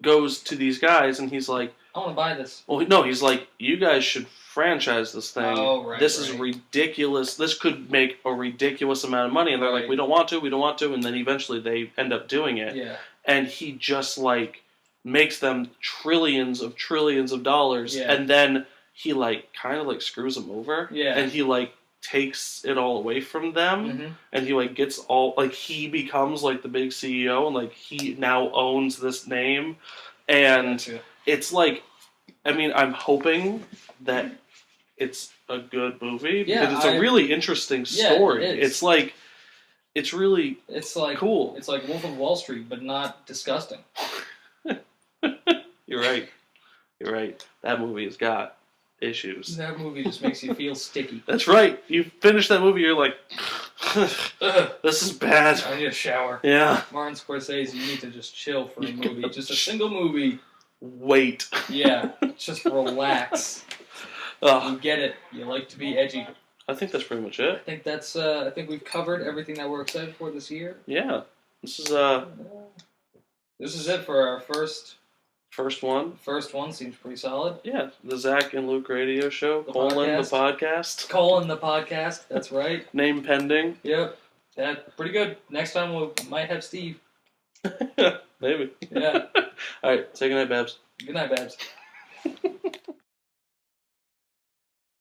goes to these guys and he's like, I want to buy this. Well, no, he's like, you guys should franchise this thing. Oh, right. This is ridiculous. This could make a ridiculous amount of money. And they're like, we don't want to. And then eventually they end up doing it. Yeah. And he just makes them trillions of dollars. Yeah. And then he kind of screws them over. Yeah. And he takes it all away from them, and he like gets all like he becomes like the big CEO, and like he now owns this name, and it's like, I mean, I'm hoping that it's a good movie because it's a really interesting story. It's like it's really cool. It's like Wolf of Wall Street, but not disgusting. You're right. You're right. That movie has got issues. That movie just makes you feel sticky. That's right. You finish that movie, you're like, this is bad. I need a shower. Yeah. Martin Scorsese, you need to just chill for a movie. Just a single movie. Wait. Yeah. Just relax. You get it. You like to be edgy. I think that's pretty much it. I think that's. I think we've covered everything that we're excited for this year. Yeah. This is it for our first one. First one seems pretty solid. Yeah, the Zach and Luke radio show. The podcast. Colon the podcast. That's right. Name pending. Yep. Pretty good. Next time we might have Steve. Maybe. Yeah. All right. Say goodnight, Babs. Good night, Babs.